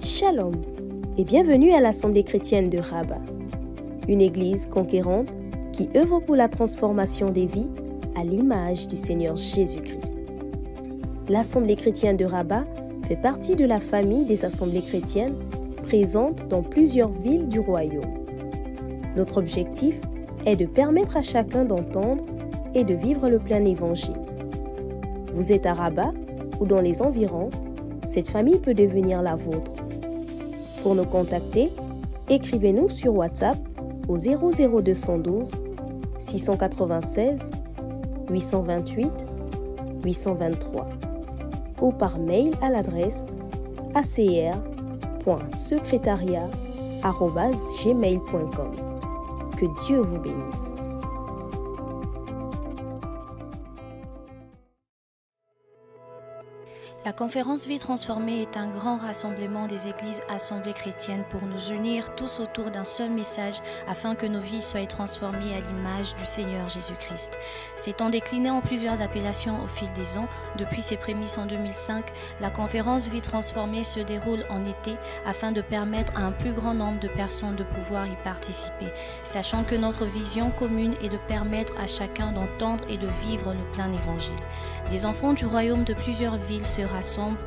Shalom et bienvenue à l'Assemblée chrétienne de Rabat, une église conquérante qui œuvre pour la transformation des vies à l'image du Seigneur Jésus-Christ. L'Assemblée chrétienne de Rabat fait partie de la famille des assemblées chrétiennes présentes dans plusieurs villes du royaume. Notre objectif est de permettre à chacun d'entendre et de vivre le plein évangile. Vous êtes à Rabat ou dans les environs, cette famille peut devenir la vôtre. Pour nous contacter, écrivez-nous sur WhatsApp au 00212 696 828 823 ou par mail à l'adresse acr.secretariat@gmail.com. Que Dieu vous bénisse. La conférence Vie transformée est un grand rassemblement des églises assemblées chrétiennes pour nous unir tous autour d'un seul message afin que nos vies soient transformées à l'image du Seigneur Jésus-Christ. S'étant décliné en plusieurs appellations au fil des ans, depuis ses prémices en 2005, la conférence Vie transformée se déroule en été afin de permettre à un plus grand nombre de personnes de pouvoir y participer, sachant que notre vision commune est de permettre à chacun d'entendre et de vivre le plein évangile. Des enfants du royaume de plusieurs villes se rassemblent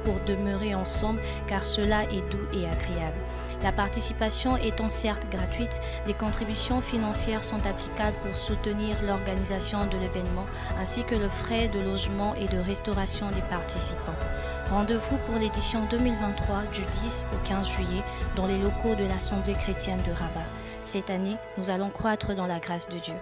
pour demeurer ensemble car cela est doux et agréable. La participation étant certes gratuite, des contributions financières sont applicables pour soutenir l'organisation de l'événement ainsi que le frais de logement et de restauration des participants. Rendez-vous pour l'édition 2023 du 10 au 15 juillet dans les locaux de l'Assemblée chrétienne de Rabat. Cette année, nous allons croître dans la grâce de Dieu.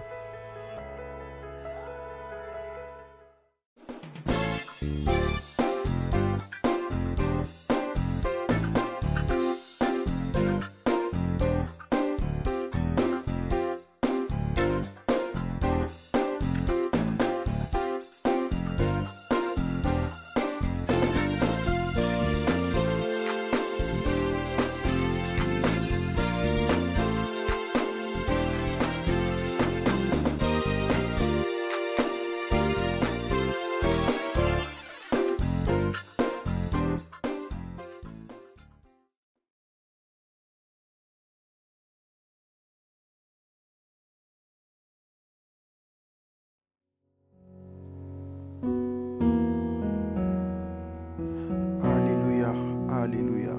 Alléluia.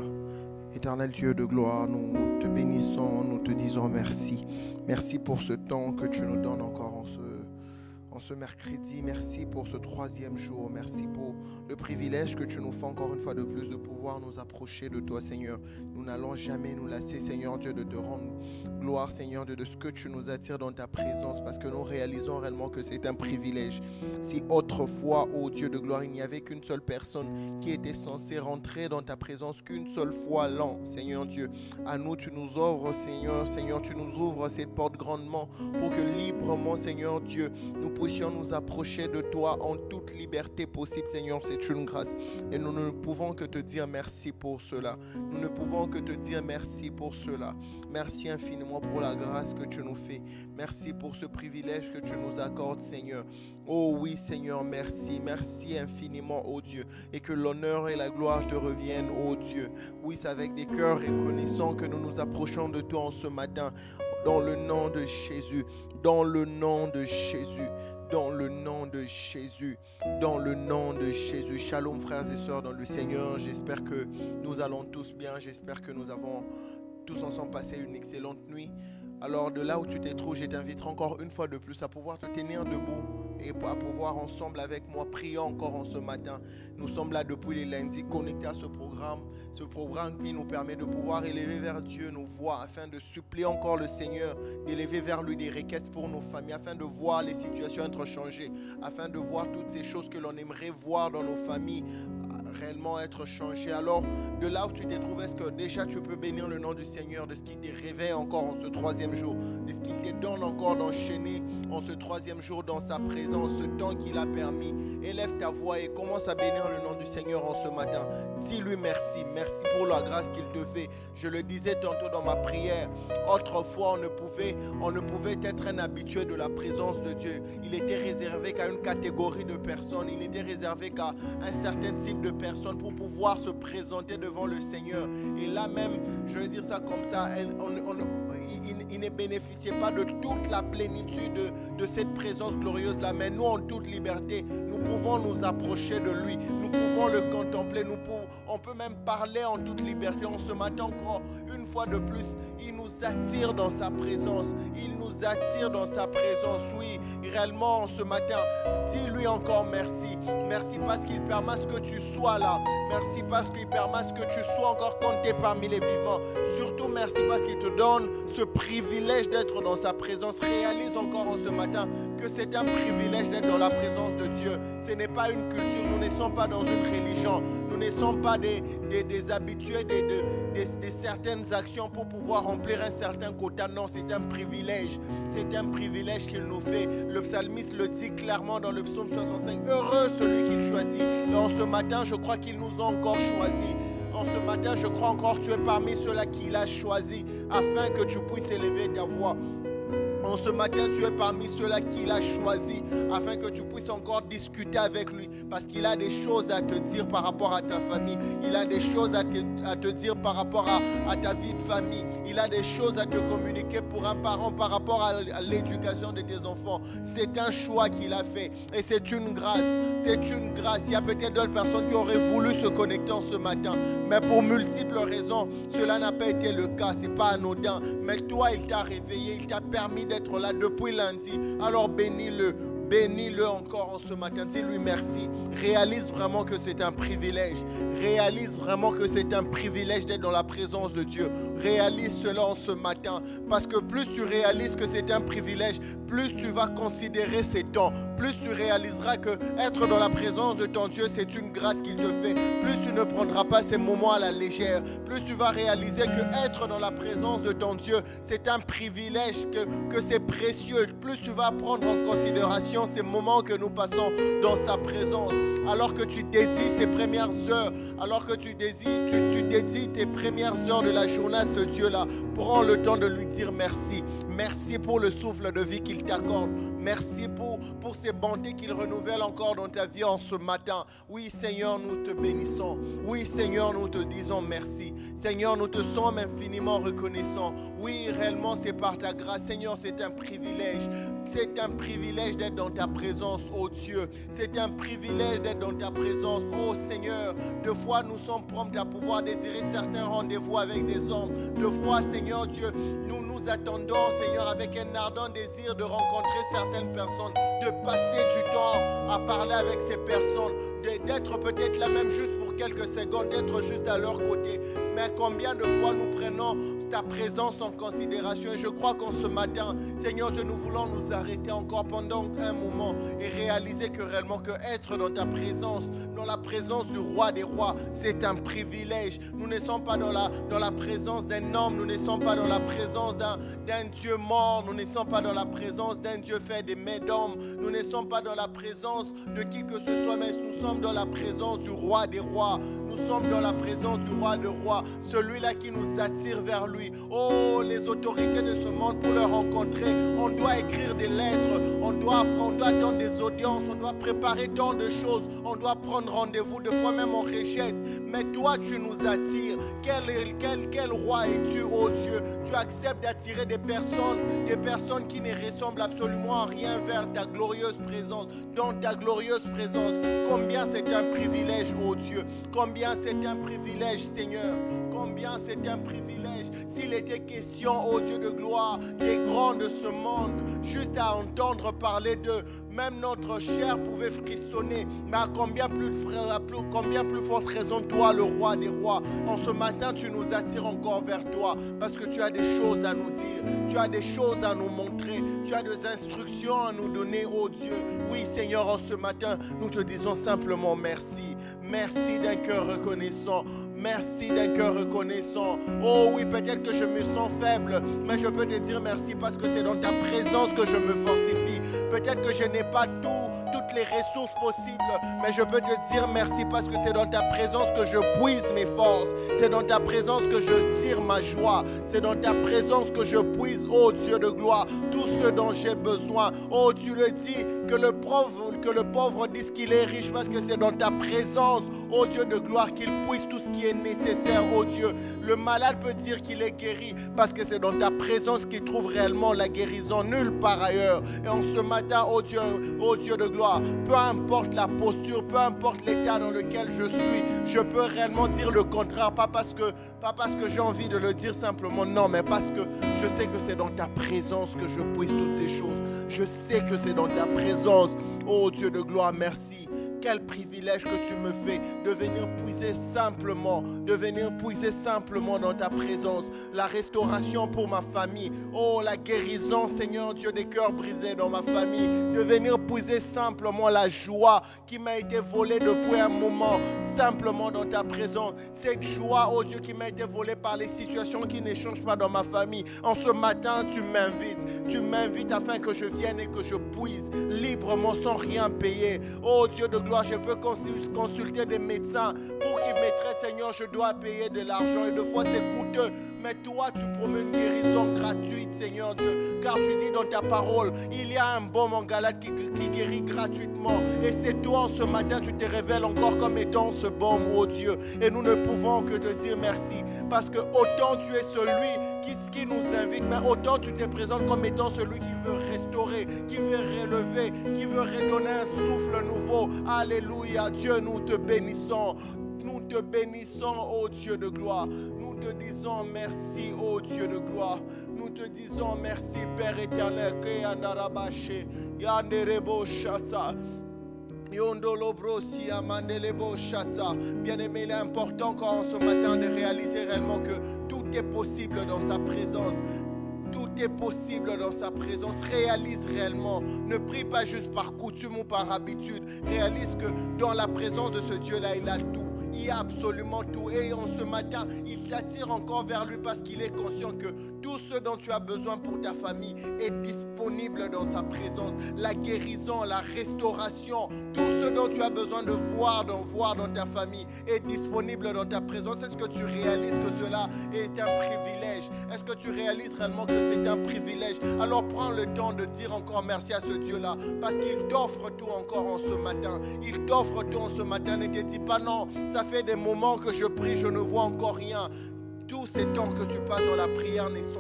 Éternel Dieu de gloire, nous te bénissons, nous te disons merci. Merci pour ce temps que tu nous donnes encore en ce mercredi. Merci pour ce troisième jour. Merci pour le privilège que tu nous fais encore une fois de plus de pouvoir nous approcher de toi, Seigneur. Nous n'allons jamais nous lasser, Seigneur Dieu, de te rendre gloire, Seigneur Dieu, de ce que tu nous attires dans ta présence, parce que nous réalisons réellement que c'est un privilège. Si autrefois, ô Dieu de gloire, il n'y avait qu'une seule personne qui était censée rentrer dans ta présence qu'une seule fois l'an, Seigneur Dieu, à nous tu nous ouvres, Seigneur, tu nous ouvres cette porte grandement pour que librement, Seigneur Dieu, nous puissions nous approcher de toi en toute liberté possible, Seigneur. C'est une grâce et nous ne pouvons que te dire merci pour cela. Nous ne pouvons que te dire merci pour cela. Merci infiniment pour la grâce que tu nous fais. Merci pour ce privilège que tu nous accordes, Seigneur. Oh oui, Seigneur, merci. Merci infiniment, oh Dieu. Et que l'honneur et la gloire te reviennent, oh Dieu. Oui, c'est avec des cœurs reconnaissants que nous nous approchons de toi en ce matin. Dans le nom de Jésus. Dans le nom de Jésus. Dans le nom de Jésus, dans le nom de Jésus. Shalom frères et sœurs dans le Seigneur, j'espère que nous allons tous bien, j'espère que nous avons tous ensemble passé une excellente nuit. Alors de là où tu te trouves, je t'inviterai encore une fois de plus à pouvoir te tenir debout et à pouvoir ensemble avec moi prier encore en ce matin. Nous sommes là depuis les lundis connectés à ce programme qui nous permet de pouvoir élever vers Dieu nos voix afin de supplier encore le Seigneur, d'élever vers lui des requêtes pour nos familles, afin de voir les situations être changées, afin de voir toutes ces choses que l'on aimerait voir dans nos familles réellement être changées. Alors de là où tu te trouves, est-ce que déjà tu peux bénir le nom du Seigneur de ce qui te réveille encore en ce troisième jour, de ce qu'il te donne encore d'enchaîner en ce troisième jour dans sa présence, ce temps qu'il a permis. Élève ta voix et commence à bénir le nom du Seigneur en ce matin. Dis-lui merci, merci pour la grâce qu'il te fait. Je le disais tantôt dans ma prière, autrefois on ne pouvait être un habitué de la présence de Dieu. Il était réservé qu'à une catégorie de personnes, il n'était réservé qu'à un certain type de personnes pour pouvoir se présenter devant le Seigneur. Et là même, je vais dire ça comme ça, il ne bénéficiait pas de toute la plénitude de cette présence glorieuse-là. Mais nous, en toute liberté, nous pouvons nous approcher de lui. Nous pouvons le contempler. On peut même parler en toute liberté. En ce matin encore, une fois de plus, il nous attire dans sa présence. Il nous attire dans sa présence. Oui, réellement, ce matin, dis-lui encore merci. Merci parce qu'il permet que tu sois là. Merci parce qu'il permet que tu sois encore compté parmi les vivants. Surtout, merci parce qu'il te donne ce privilège d'être dans sa présence. Réalise encore en ce matin que c'est un privilège d'être dans la présence de Dieu. Ce n'est pas une culture. Nous ne sommes pas dans une religion. Nous ne sommes pas des habitués de certaines actions pour pouvoir remplir un certain quota. Non, c'est un privilège. C'est un privilège qu'il nous fait. Le psalmiste le dit clairement dans le psaume 65. Heureux celui qu'il choisit. Et en ce matin, je crois qu'il nous a encore choisis. En ce matin, je crois encore que tu es parmi ceux-là qu'il a choisis afin que tu puisses élever ta voix. En ce matin, tu es parmi ceux-là qu'il a choisi afin que tu puisses encore discuter avec lui parce qu'il a des choses à te dire par rapport à ta famille. Il a des choses à te dire par rapport à ta vie de famille. Il a des choses à te communiquer pour un parent par rapport à l'éducation de tes enfants. C'est un choix qu'il a fait et c'est une grâce. C'est une grâce. Il y a peut-être d'autres personnes qui auraient voulu se connecter en ce matin, mais pour multiples raisons, cela n'a pas été le cas. Ce n'est pas anodin. Mais toi, il t'a réveillé, il t'a permis d'être là depuis lundi. Alors bénis-le. Bénis-le encore en ce matin. Dis-lui merci. Réalise vraiment que c'est un privilège. Réalise vraiment que c'est un privilège d'être dans la présence de Dieu. Réalise cela en ce matin. Parce que plus tu réalises que c'est un privilège, plus tu vas considérer ces temps. Plus tu réaliseras que être dans la présence de ton Dieu, c'est une grâce qu'il te fait. Plus tu ne prendras pas ces moments à la légère. Plus tu vas réaliser que être dans la présence de ton Dieu, c'est un privilège, que c'est précieux. Plus tu vas prendre en considération ces moments que nous passons dans sa présence, alors que tu dédies ces premières heures, alors que tu dédies tes premières heures de la journée à ce Dieu-là, prends le temps de lui dire merci. Merci pour le souffle de vie qu'il t'accorde. Merci pour ces bontés qu'il renouvelle encore dans ta vie en ce matin. Oui, Seigneur, nous te bénissons. Oui, Seigneur, nous te disons merci. Seigneur, nous te sommes infiniment reconnaissants. Oui, réellement, c'est par ta grâce. Seigneur, c'est un privilège. C'est un privilège d'être dans ta présence, oh Dieu. C'est un privilège d'être dans ta présence, oh Seigneur. Deux fois, nous sommes prompts à pouvoir désirer certains rendez-vous avec des hommes. Deux fois, Seigneur Dieu, nous nous attendons, Seigneur, avec un ardent désir de rencontrer certaines personnes, de passer du temps à parler avec ces personnes, d'être peut-être là même juste pour quelques secondes, d'être juste à leur côté. Mais combien de fois nous prenons ta présence en considération? Et je crois qu'en ce matin, Seigneur Dieu, nous voulons nous arrêter encore pendant un moment et réaliser que réellement que être dans ta présence, dans la présence du roi des rois, c'est un privilège. Nous ne sommes pas dans la présence d'un homme, nous ne sommes pas dans la présence d'un Dieu mort, nous ne sommes pas dans la présence d'un Dieu fait des mains d'homme, nous ne sommes pas dans la présence de qui que ce soit, mais nous sommes dans la présence du roi des rois. Nous sommes dans la présence du roi des rois, celui-là qui nous attire vers lui. Oh, les autorités de ce monde, pour le rencontrer, on doit écrire des lettres, on doit attendre des audiences, on doit préparer tant de choses, on doit prendre rendez-vous, des fois même on rejette. Mais toi, tu nous attires. Quel roi es-tu, oh Dieu? Tu acceptes d'attirer des personnes qui ne ressemblent absolument à rien vers ta glorieuse présence, dans ta glorieuse présence. Combien c'est un privilège, oh Dieu. Combien c'est un privilège, Seigneur. Combien c'est un privilège. S'il était question, oh Dieu de gloire, des grands de ce monde, juste à entendre parler d'eux, même notre chair pouvait frissonner. Mais à combien plus forte raison, toi, le roi des rois, en ce matin, tu nous attires encore vers toi, parce que tu as des choses à nous dire, tu as des choses à nous montrer, tu as des instructions à nous donner, oh Dieu. Oui, Seigneur, en ce matin, nous te disons simplement merci. Merci d'un cœur reconnaissant. Merci d'un cœur reconnaissant. Oh oui, peut-être que je me sens faible, mais je peux te dire merci parce que c'est dans ta présence que je me fortifie. Peut-être que je n'ai pas tout toutes les ressources possibles. Mais je peux te dire merci parce que c'est dans ta présence que je puise mes forces. C'est dans ta présence que je tire ma joie. C'est dans ta présence que je puise, oh Dieu de gloire, tout ce dont j'ai besoin. Oh, tu le dis, que le pauvre dise qu'il est riche parce que c'est dans ta présence, oh Dieu de gloire, qu'il puise tout ce qui est nécessaire, oh Dieu. Le malade peut dire qu'il est guéri parce que c'est dans ta présence qu'il trouve réellement la guérison, nulle part ailleurs. Et en ce matin, oh Dieu de gloire, peu importe la posture, peu importe l'état dans lequel je suis, je peux réellement dire le contraire, pas parce que j'ai envie de le dire simplement, non, mais parce que je sais que c'est dans ta présence que je puise toutes ces choses. Je sais que c'est dans ta présence, oh Dieu de gloire, merci. Quel privilège que tu me fais de venir puiser simplement dans ta présence. La restauration pour ma famille. Oh, la guérison, Seigneur Dieu, des cœurs brisés dans ma famille. De venir puiser simplement la joie qui m'a été volée depuis un moment. Simplement dans ta présence. Cette joie, oh Dieu, qui m'a été volée par les situations qui ne changent pas dans ma famille. En ce matin, tu m'invites. Tu m'invites afin que je vienne et que je puise librement sans rien payer. Oh Dieu de gloire, je peux consulter des médecins pour qu'ils me traitent, Seigneur, je dois payer de l'argent et des fois c'est coûteux. Mais toi, tu promets une guérison gratuite, Seigneur Dieu. Car tu dis dans ta parole, il y a un baume en Galate qui guérit gratuitement. Et c'est toi, en ce matin, tu te révèles encore comme étant ce baume, oh Dieu. Et nous ne pouvons que te dire merci. Parce que autant tu es celui qui nous invite, mais autant tu te présentes comme étant celui qui veut restaurer, qui veut relever, qui veut redonner un souffle nouveau. Alléluia, Dieu, nous te bénissons. Nous te bénissons, ô Dieu de gloire. Nous te disons merci, ô Dieu de gloire. Nous te disons merci, Père éternel. Bien-aimé, il est important quand ce matin de réaliser réellement que tout est possible dans sa présence. Tout est possible dans sa présence. Réalise réellement. Ne prie pas juste par coutume ou par habitude. Réalise que dans la présence de ce Dieu-là, il a tout. Il y a absolument tout. Et en ce matin, il t'attire encore vers lui parce qu'il est conscient que tout ce dont tu as besoin pour ta famille est disponible dans sa présence. La guérison, la restauration, tout ce dont tu as besoin de voir dans ta famille est disponible dans ta présence. Est-ce que tu réalises que cela est un privilège? Est-ce que tu réalises réellement que c'est un privilège? Alors prends le temps de dire encore merci à ce Dieu-là parce qu'il t'offre tout encore en ce matin. Il t'offre tout en ce matin. Ne te dis pas non, ça fait des moments que je prie, je ne vois encore rien. Tous ces temps que tu passes dans la prière ne sont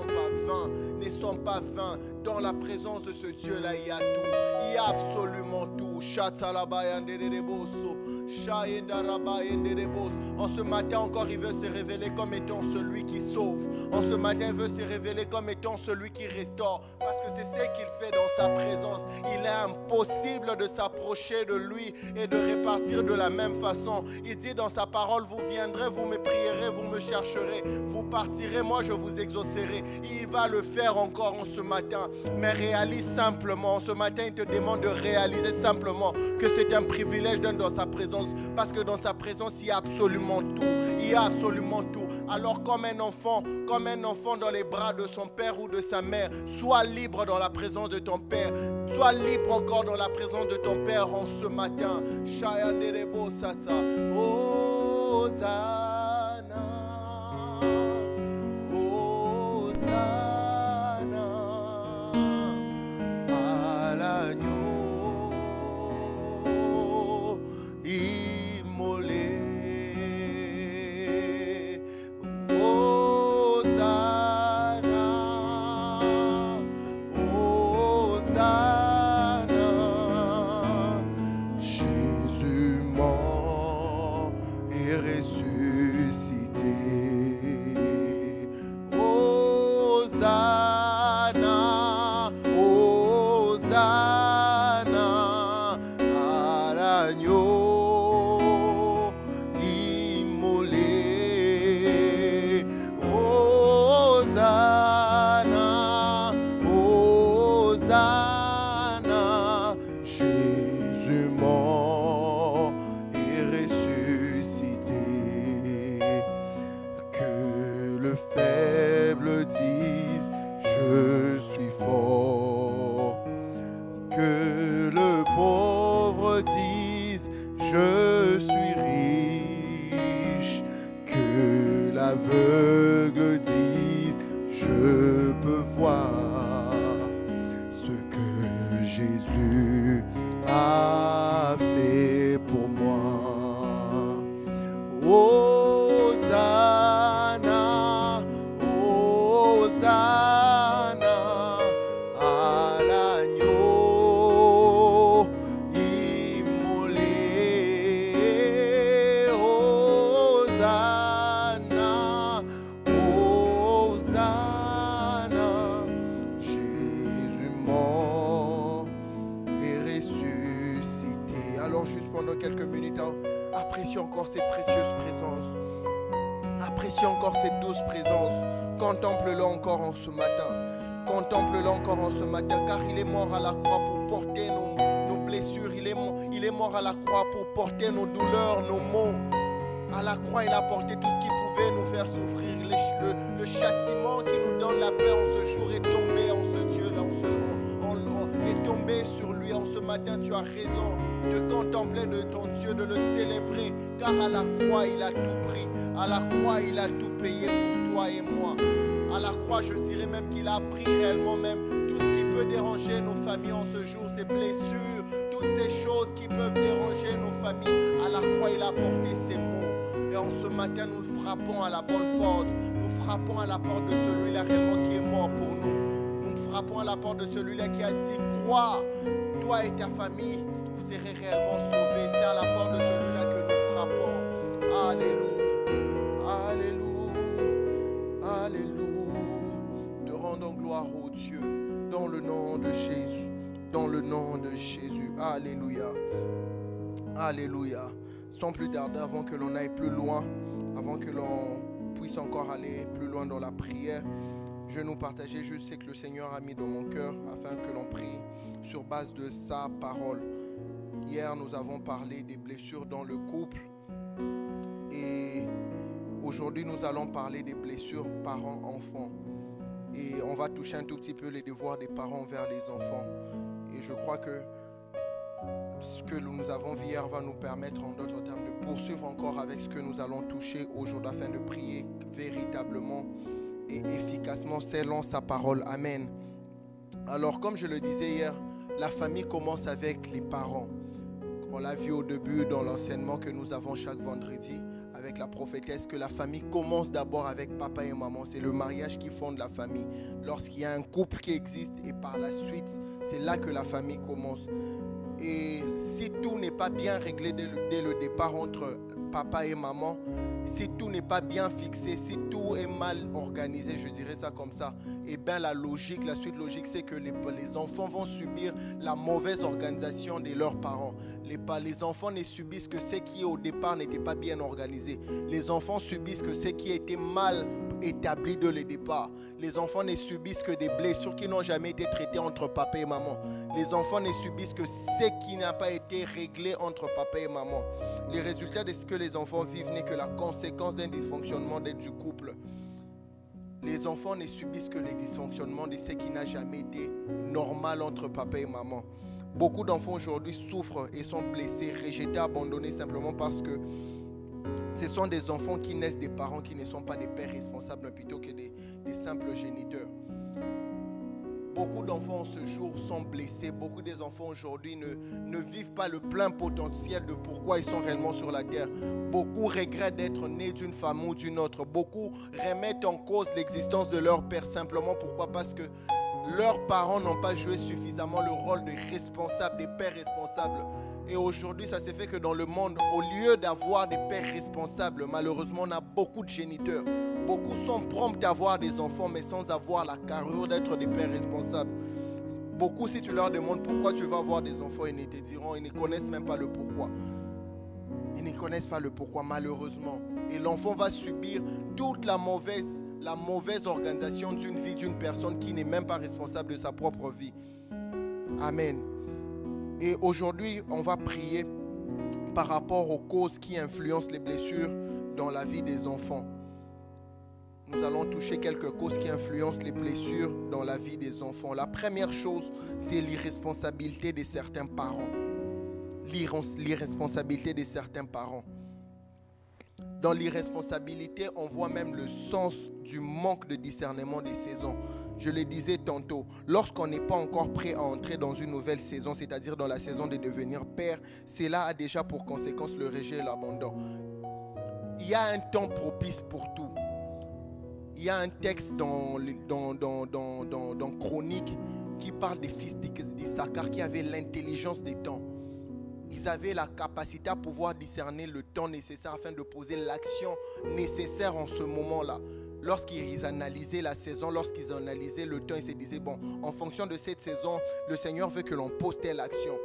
pas vains. Dans la présence de ce Dieu-là, il y a tout. Il y a absolument tout. En ce matin encore, il veut se révéler comme étant celui qui sauve. En ce matin, il veut se révéler comme étant celui qui restaure. Parce que c'est ce qu'il fait dans sa présence. Il est impossible de s'approcher de lui et de répartir de la même façon. Il dit dans sa parole, vous viendrez, vous me prierez, vous me chercherez. Vous partirez, moi je vous exaucerai. Il va le faire encore en ce matin. Mais réalise simplement, ce matin il te demande de réaliser simplement que c'est un privilège d'être dans sa présence. Parce que dans sa présence il y a absolument tout. Il y a absolument tout. Alors comme un enfant dans les bras de son père ou de sa mère, sois libre dans la présence de ton père. Sois libre encore dans la présence de ton père en ce matin. Jésus mort et ressuscité. Jésus a fait pour moi. Hosanna, Hosanna à l'agneau immolé. Hosanna, Hosanna, Jésus mort et ressuscité. Alors juste pendant quelques minutes, apprécie encore cette précieuse présence. Apprécie encore cette douce présence. Contemple-le encore en ce matin. Contemple-le encore en ce matin, car il est mort à la croix pour porter nos blessures. Il est mort à la croix pour porter nos douleurs, nos maux. À la croix, il a porté tout ce qui pouvait nous faire souffrir. Le châtiment qui nous donne la paix en ce jour est tombé en ce Dieu-là, est tombé sur lui. En ce matin, tu as raison de contempler de ton Dieu, de le célébrer, car à la croix, il a tout pris. À la croix, il a tout payé pour toi et moi. À la croix, je dirais même qu'il a pris réellement même tout ce qui peut déranger nos familles en ce jour, ces blessures, toutes ces choses qui peuvent déranger nos familles. À la croix, il a porté ses maux. Et en ce matin, nous frappons à la bonne porte. Nous frappons à la porte de celui-là réellement qui est mort pour nous. Nous frappons à la porte de celui-là qui a dit, crois, toi et ta famille, vous serez réellement sauvés. C'est à la porte de celui-là que nous frappons. Alléluia, alléluia, alléluia. Te rendons gloire au Dieu dans le nom de Jésus, dans le nom de Jésus. Alléluia, alléluia. Sans plus tarder, avant que l'on aille plus loin, avant que l'on puisse encore aller plus loin dans la prière, je vais nous partager juste ce que le Seigneur a mis dans mon cœur afin que l'on prie sur base de sa parole. Hier, nous avons parlé des blessures dans le couple et aujourd'hui, nous allons parler des blessures parents-enfants. Et on va toucher un tout petit peu les devoirs des parents envers les enfants. Et je crois que ce que nous avons vu hier va nous permettre, en d'autres termes, de poursuivre encore avec ce que nous allons toucher aujourd'hui afin de prier véritablement et efficacement selon sa parole. Amen. Alors, comme je le disais hier, la famille commence avec les parents. On l'a vu au début dans l'enseignement que nous avons chaque vendredi avec la prophétesse, que la famille commence d'abord avec papa et maman. C'est le mariage qui fonde la famille. Lorsqu'il y a un couple qui existe et par la suite, c'est là que la famille commence. Et si tout n'est pas bien réglé dès le départ entre papa et maman, si tout n'est pas bien fixé, si tout est mal organisé, je dirais ça comme ça, et bien la suite logique, c'est que les enfants vont subir la mauvaise organisation de leurs parents. Les enfants ne subissent que ce qui au départ n'était pas bien organisé. Les enfants subissent que ce qui a été mal établi dès le départ. Les enfants ne subissent que des blessures qui n'ont jamais été traitées entre papa et maman. Les enfants ne subissent que ce qui n'a pas été réglé entre papa et maman. Les résultats de ce que les enfants vivent n'est que la conséquence d'un dysfonctionnement du couple. Les enfants ne subissent que les dysfonctionnements de ce qui n'a jamais été normal entre papa et maman. Beaucoup d'enfants aujourd'hui souffrent et sont blessés, rejetés, abandonnés simplement parce que ce sont des enfants qui naissent des parents qui ne sont pas des pères responsables, mais plutôt que des simples géniteurs. Beaucoup d'enfants ce jour sont blessés. Beaucoup des enfants aujourd'hui ne vivent pas le plein potentiel de pourquoi ils sont réellement sur la terre. Beaucoup regrettent d'être nés d'une femme ou d'une autre. Beaucoup remettent en cause l'existence de leur père simplement pourquoi? Parce que leurs parents n'ont pas joué suffisamment le rôle de responsable, des pères responsables. Et aujourd'hui, ça s'est fait que dans le monde, au lieu d'avoir des pères responsables, malheureusement, on a beaucoup de géniteurs. Beaucoup sont prompts à avoir des enfants, mais sans avoir la carrure d'être des pères responsables. Beaucoup, si tu leur demandes pourquoi tu vas avoir des enfants, ils te diront, ils ne connaissent même pas le pourquoi. Ils ne connaissent pas le pourquoi, malheureusement. Et l'enfant va subir toute la mauvaise organisation d'une vie d'une personne qui n'est même pas responsable de sa propre vie. Amen. Et aujourd'hui, on va prier par rapport aux causes qui influencent les blessures dans la vie des enfants. Nous allons toucher quelques causes qui influencent les blessures dans la vie des enfants. La première chose, c'est l'irresponsabilité de certains parents. L'irresponsabilité de certains parents. Dans l'irresponsabilité, on voit même le sens du manque de discernement des saisons. Je le disais tantôt, lorsqu'on n'est pas encore prêt à entrer dans une nouvelle saison, c'est-à-dire dans la saison de devenir père, cela a déjà pour conséquence le rejet et l'abandon. Il y a un temps propice pour tout. Il y a un texte dans Chronique qui parle des fils d'Issachar qui avaient l'intelligence des temps. Ils avaient la capacité à pouvoir discerner le temps nécessaire afin de poser l'action nécessaire en ce moment-là. Lorsqu'ils analysaient la saison, lorsqu'ils analysaient le temps, ils se disaient, bon, en fonction de cette saison, le Seigneur veut que l'on pose telle action.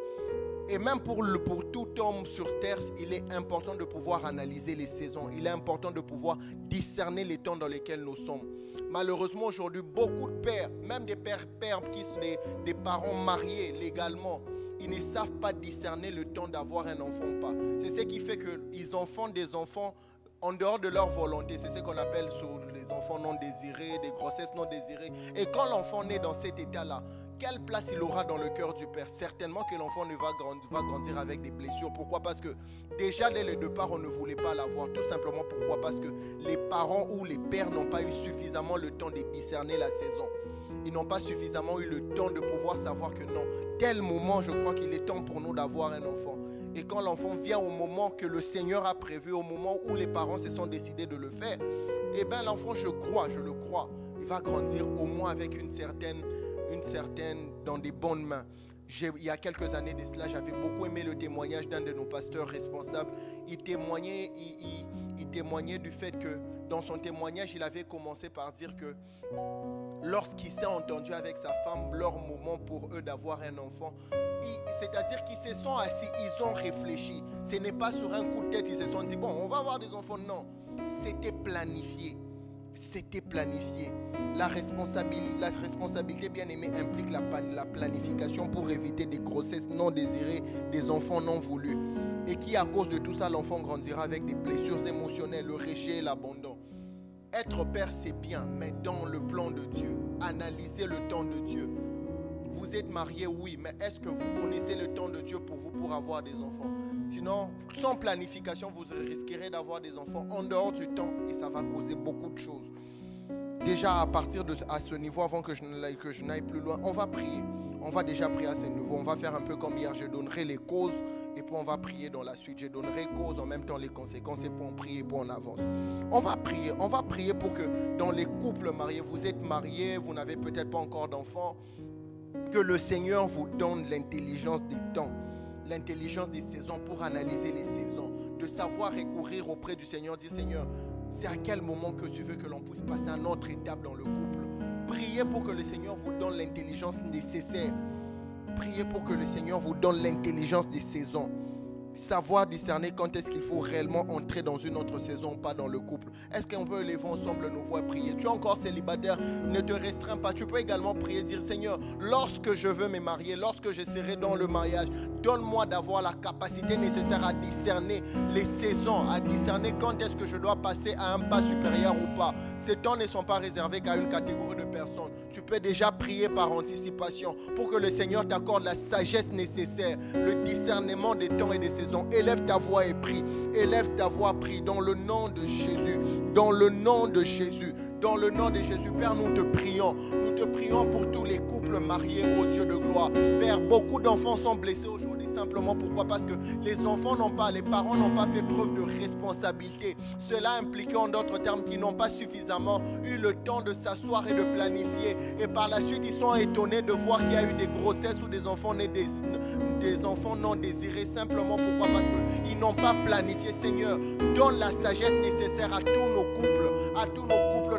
Et même pour tout homme sur terre, il est important de pouvoir analyser les saisons. Il est important de pouvoir discerner les temps dans lesquels nous sommes. Malheureusement, aujourd'hui, beaucoup de pères, même des pères qui sont des parents mariés légalement, ils ne savent pas discerner le temps d'avoir un enfant ou pas. C'est ce qui fait qu'ils en font des enfants en dehors de leur volonté. C'est ce qu'on appelle les enfants non désirés, des grossesses non désirées. Et quand l'enfant naît dans cet état-là, quelle place il aura dans le cœur du père? Certainement que l'enfant va grandir avec des blessures. Pourquoi? Parce que déjà dès le départ, on ne voulait pas l'avoir. Tout simplement pourquoi? Parce que les parents ou les pères n'ont pas eu suffisamment le temps de discerner la saison. Ils n'ont pas suffisamment eu le temps de pouvoir savoir que non, tel moment, je crois qu'il est temps pour nous d'avoir un enfant. Et quand l'enfant vient au moment que le Seigneur a prévu, au moment où les parents se sont décidés de le faire, eh bien l'enfant, je le crois, il va grandir au moins avec une certaine, dans des bonnes mains. Il y a quelques années de cela, j'avais beaucoup aimé le témoignage d'un de nos pasteurs responsables. Il témoignait du fait que dans son témoignage, il avait commencé par dire que lorsqu'il s'est entendu avec sa femme, leur moment pour eux d'avoir un enfant, c'est-à-dire qu'ils se sont assis, ils ont réfléchi. Ce n'est pas sur un coup de tête, ils se sont dit, bon, on va avoir des enfants. Non, c'était planifié. C'était planifié. La responsabilité, bien aimée, implique la planification pour éviter des grossesses non désirées, des enfants non voulus. Et qui, à cause de tout ça, l'enfant grandira avec des blessures émotionnelles, le rejet et l'abandon. Être père, c'est bien, mais dans le plan de Dieu, analysez le temps de Dieu. Vous êtes marié, oui, mais est-ce que vous connaissez le temps de Dieu pour vous, pour avoir des enfants? Sinon, sans planification, vous risquerez d'avoir des enfants en dehors du temps et ça va causer beaucoup de choses. Déjà, à ce niveau, avant que je n'aille plus loin, on va prier. On va déjà prier à ce niveau. On va faire un peu comme hier. Je donnerai les causes et puis on va prier dans la suite. Je donnerai les causes, en même temps les conséquences et puis on prie et puis on avance. On va prier pour que dans les couples mariés, vous êtes mariés, vous n'avez peut-être pas encore d'enfants, que le Seigneur vous donne l'intelligence des temps, l'intelligence des saisons pour analyser les saisons, de savoir recourir auprès du Seigneur, dire Seigneur, c'est à quel moment que tu veux que l'on puisse passer à une autre étape dans le couple. Priez pour que le Seigneur vous donne l'intelligence nécessaire. Priez pour que le Seigneur vous donne l'intelligence des saisons. Savoir discerner quand est-ce qu'il faut réellement entrer dans une autre saison ou pas dans le couple. Est-ce qu'on peut lever ensemble nos voix et prier? Tu es encore célibataire, ne te restreins pas. Tu peux également prier, dire Seigneur, lorsque je veux me marier, lorsque je serai dans le mariage, donne-moi d'avoir la capacité nécessaire à discerner les saisons, à discerner quand est-ce que je dois passer à un pas supérieur ou pas. Ces temps ne sont pas réservés qu'à une catégorie de personnes. Tu peux déjà prier par anticipation pour que le Seigneur t'accorde la sagesse nécessaire, le discernement des temps et des saisons. Élève ta voix et prie. Élève ta voix, prie dans le nom de Jésus. Dans le nom de Jésus. Dans le nom de Jésus. Père, nous te prions. Nous te prions pour tous les couples mariés, ô Dieu de gloire. Père, beaucoup d'enfants sont blessés aujourd'hui. Simplement pourquoi? Parce que les enfants les parents n'ont pas fait preuve de responsabilité. Cela implique en d'autres termes qu'ils n'ont pas suffisamment eu le temps de s'asseoir et de planifier. Et par la suite, ils sont étonnés de voir qu'il y a eu des grossesses ou des enfants nés des enfants non désirés. Simplement pourquoi? Parce qu'ils n'ont pas planifié. Seigneur, donne la sagesse nécessaire à tous nos couples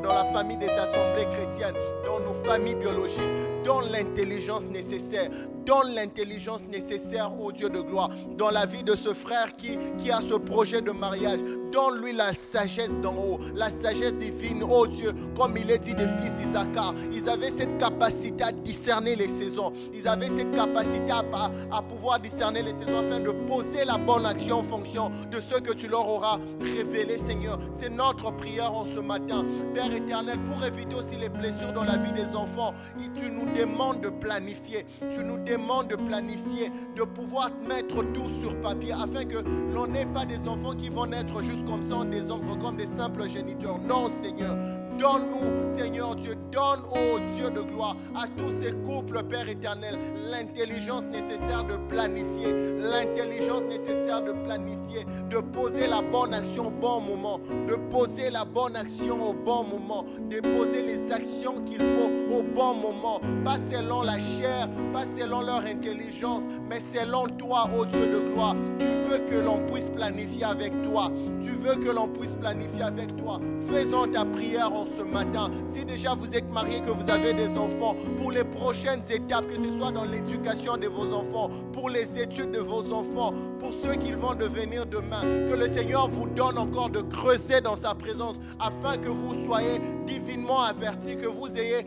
dans la famille des assemblées chrétiennes, dans nos familles biologiques. Donne l'intelligence nécessaire. Donne l'intelligence nécessaire, ô Dieu de gloire, dans la vie de ce frère qui a ce projet de mariage. Donne-lui la sagesse d'en haut, la sagesse divine, ô Dieu, comme il est dit des fils d'Issachar. Ils avaient cette capacité à discerner les saisons. Ils avaient cette capacité à pouvoir discerner les saisons afin de poser la bonne action en fonction de ce que tu leur auras révélé, Seigneur. C'est notre prière en ce matin. Père éternel, pour éviter aussi les blessures dans la vie des enfants, tu nous demandes de planifier. Tu nous demandes de planifier, de pouvoir mettre tout sur papier afin que l'on n'ait pas des enfants qui vont naître juste comme ça en désordre, comme des simples géniteurs. Non, Seigneur. Donne-nous, Seigneur Dieu, donne, ô Dieu de gloire, à tous ces couples, Père éternel, l'intelligence nécessaire de planifier, l'intelligence nécessaire de planifier, de poser la bonne action au bon moment, de poser la bonne action au bon moment, de poser les actions qu'il faut au bon moment, pas selon la chair, pas selon leur intelligence, mais selon toi, ô Dieu de gloire. Tu veux que l'on puisse planifier avec toi. Tu veux que l'on puisse planifier avec toi. Faisons ta prière en ce matin. Si déjà vous êtes mariés, que vous avez des enfants, pour les prochaines étapes, que ce soit dans l'éducation de vos enfants, pour les études de vos enfants, pour ceux qui vont devenir demain, que le Seigneur vous donne encore de creuser dans sa présence, afin que vous soyez divinement avertis, que vous ayez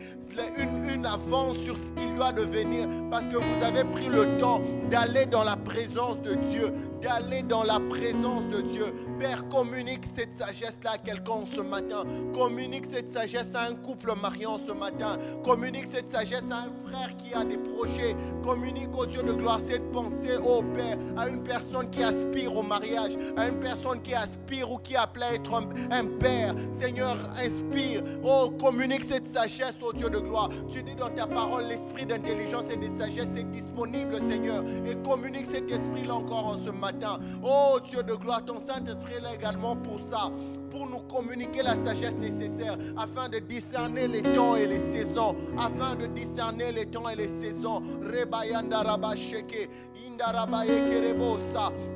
une avance sur ce qu'il doit devenir, parce que vous avez pris le temps d'aller dans la présence de Dieu, d'aller dans la présence de Dieu. Père, communique cette sagesse-là à quelqu'un ce matin. Communique cette sagesse à un couple marié ce matin. Communique cette sagesse à un frère qui a des projets. Communique au Dieu de gloire cette pensée, ô Père, à une personne qui aspire au mariage, à une personne qui aspire ou qui appelle à être un père. Seigneur, inspire. Oh, communique cette sagesse au Dieu de gloire. Tu dis dans ta parole, l'esprit d'intelligence et de sagesse est disponible, Seigneur. Et communique cet esprit-là encore en ce matin. Oh Dieu de gloire, ton Saint-Esprit est là également pour ça, pour nous communiquer la sagesse nécessaire, afin de discerner les temps et les saisons, afin de discerner les temps et les saisons.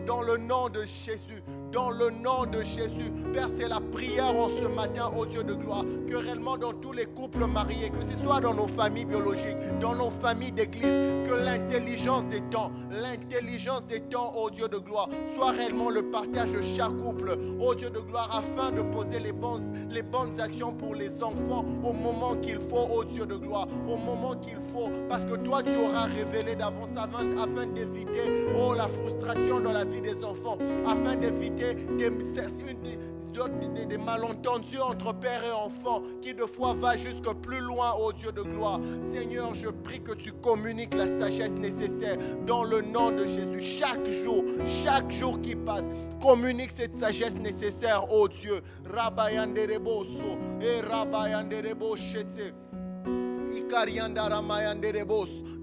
Dans le nom de Jésus. Dans le nom de Jésus, Père, c'est la prière en ce matin, ô Dieu de gloire, que réellement dans tous les couples mariés, que ce soit dans nos familles biologiques, dans nos familles d'église, que l'intelligence des temps, ô Dieu de gloire, soit réellement le partage de chaque couple, ô Dieu de gloire, afin de poser les bonnes actions pour les enfants au moment qu'il faut, ô Dieu de gloire, au moment qu'il faut, parce que toi, tu auras révélé d'avance afin d'éviter, oh, la frustration dans la vie des enfants, afin d'éviter des malentendus entre père et enfant qui de fois va jusque plus loin, ô Dieu de gloire. Seigneur, je prie que tu communiques la sagesse nécessaire dans le nom de Jésus. Chaque jour qui passe, communique cette sagesse nécessaire, ô Dieu. Rabayandereboso et Rabayandereboshete.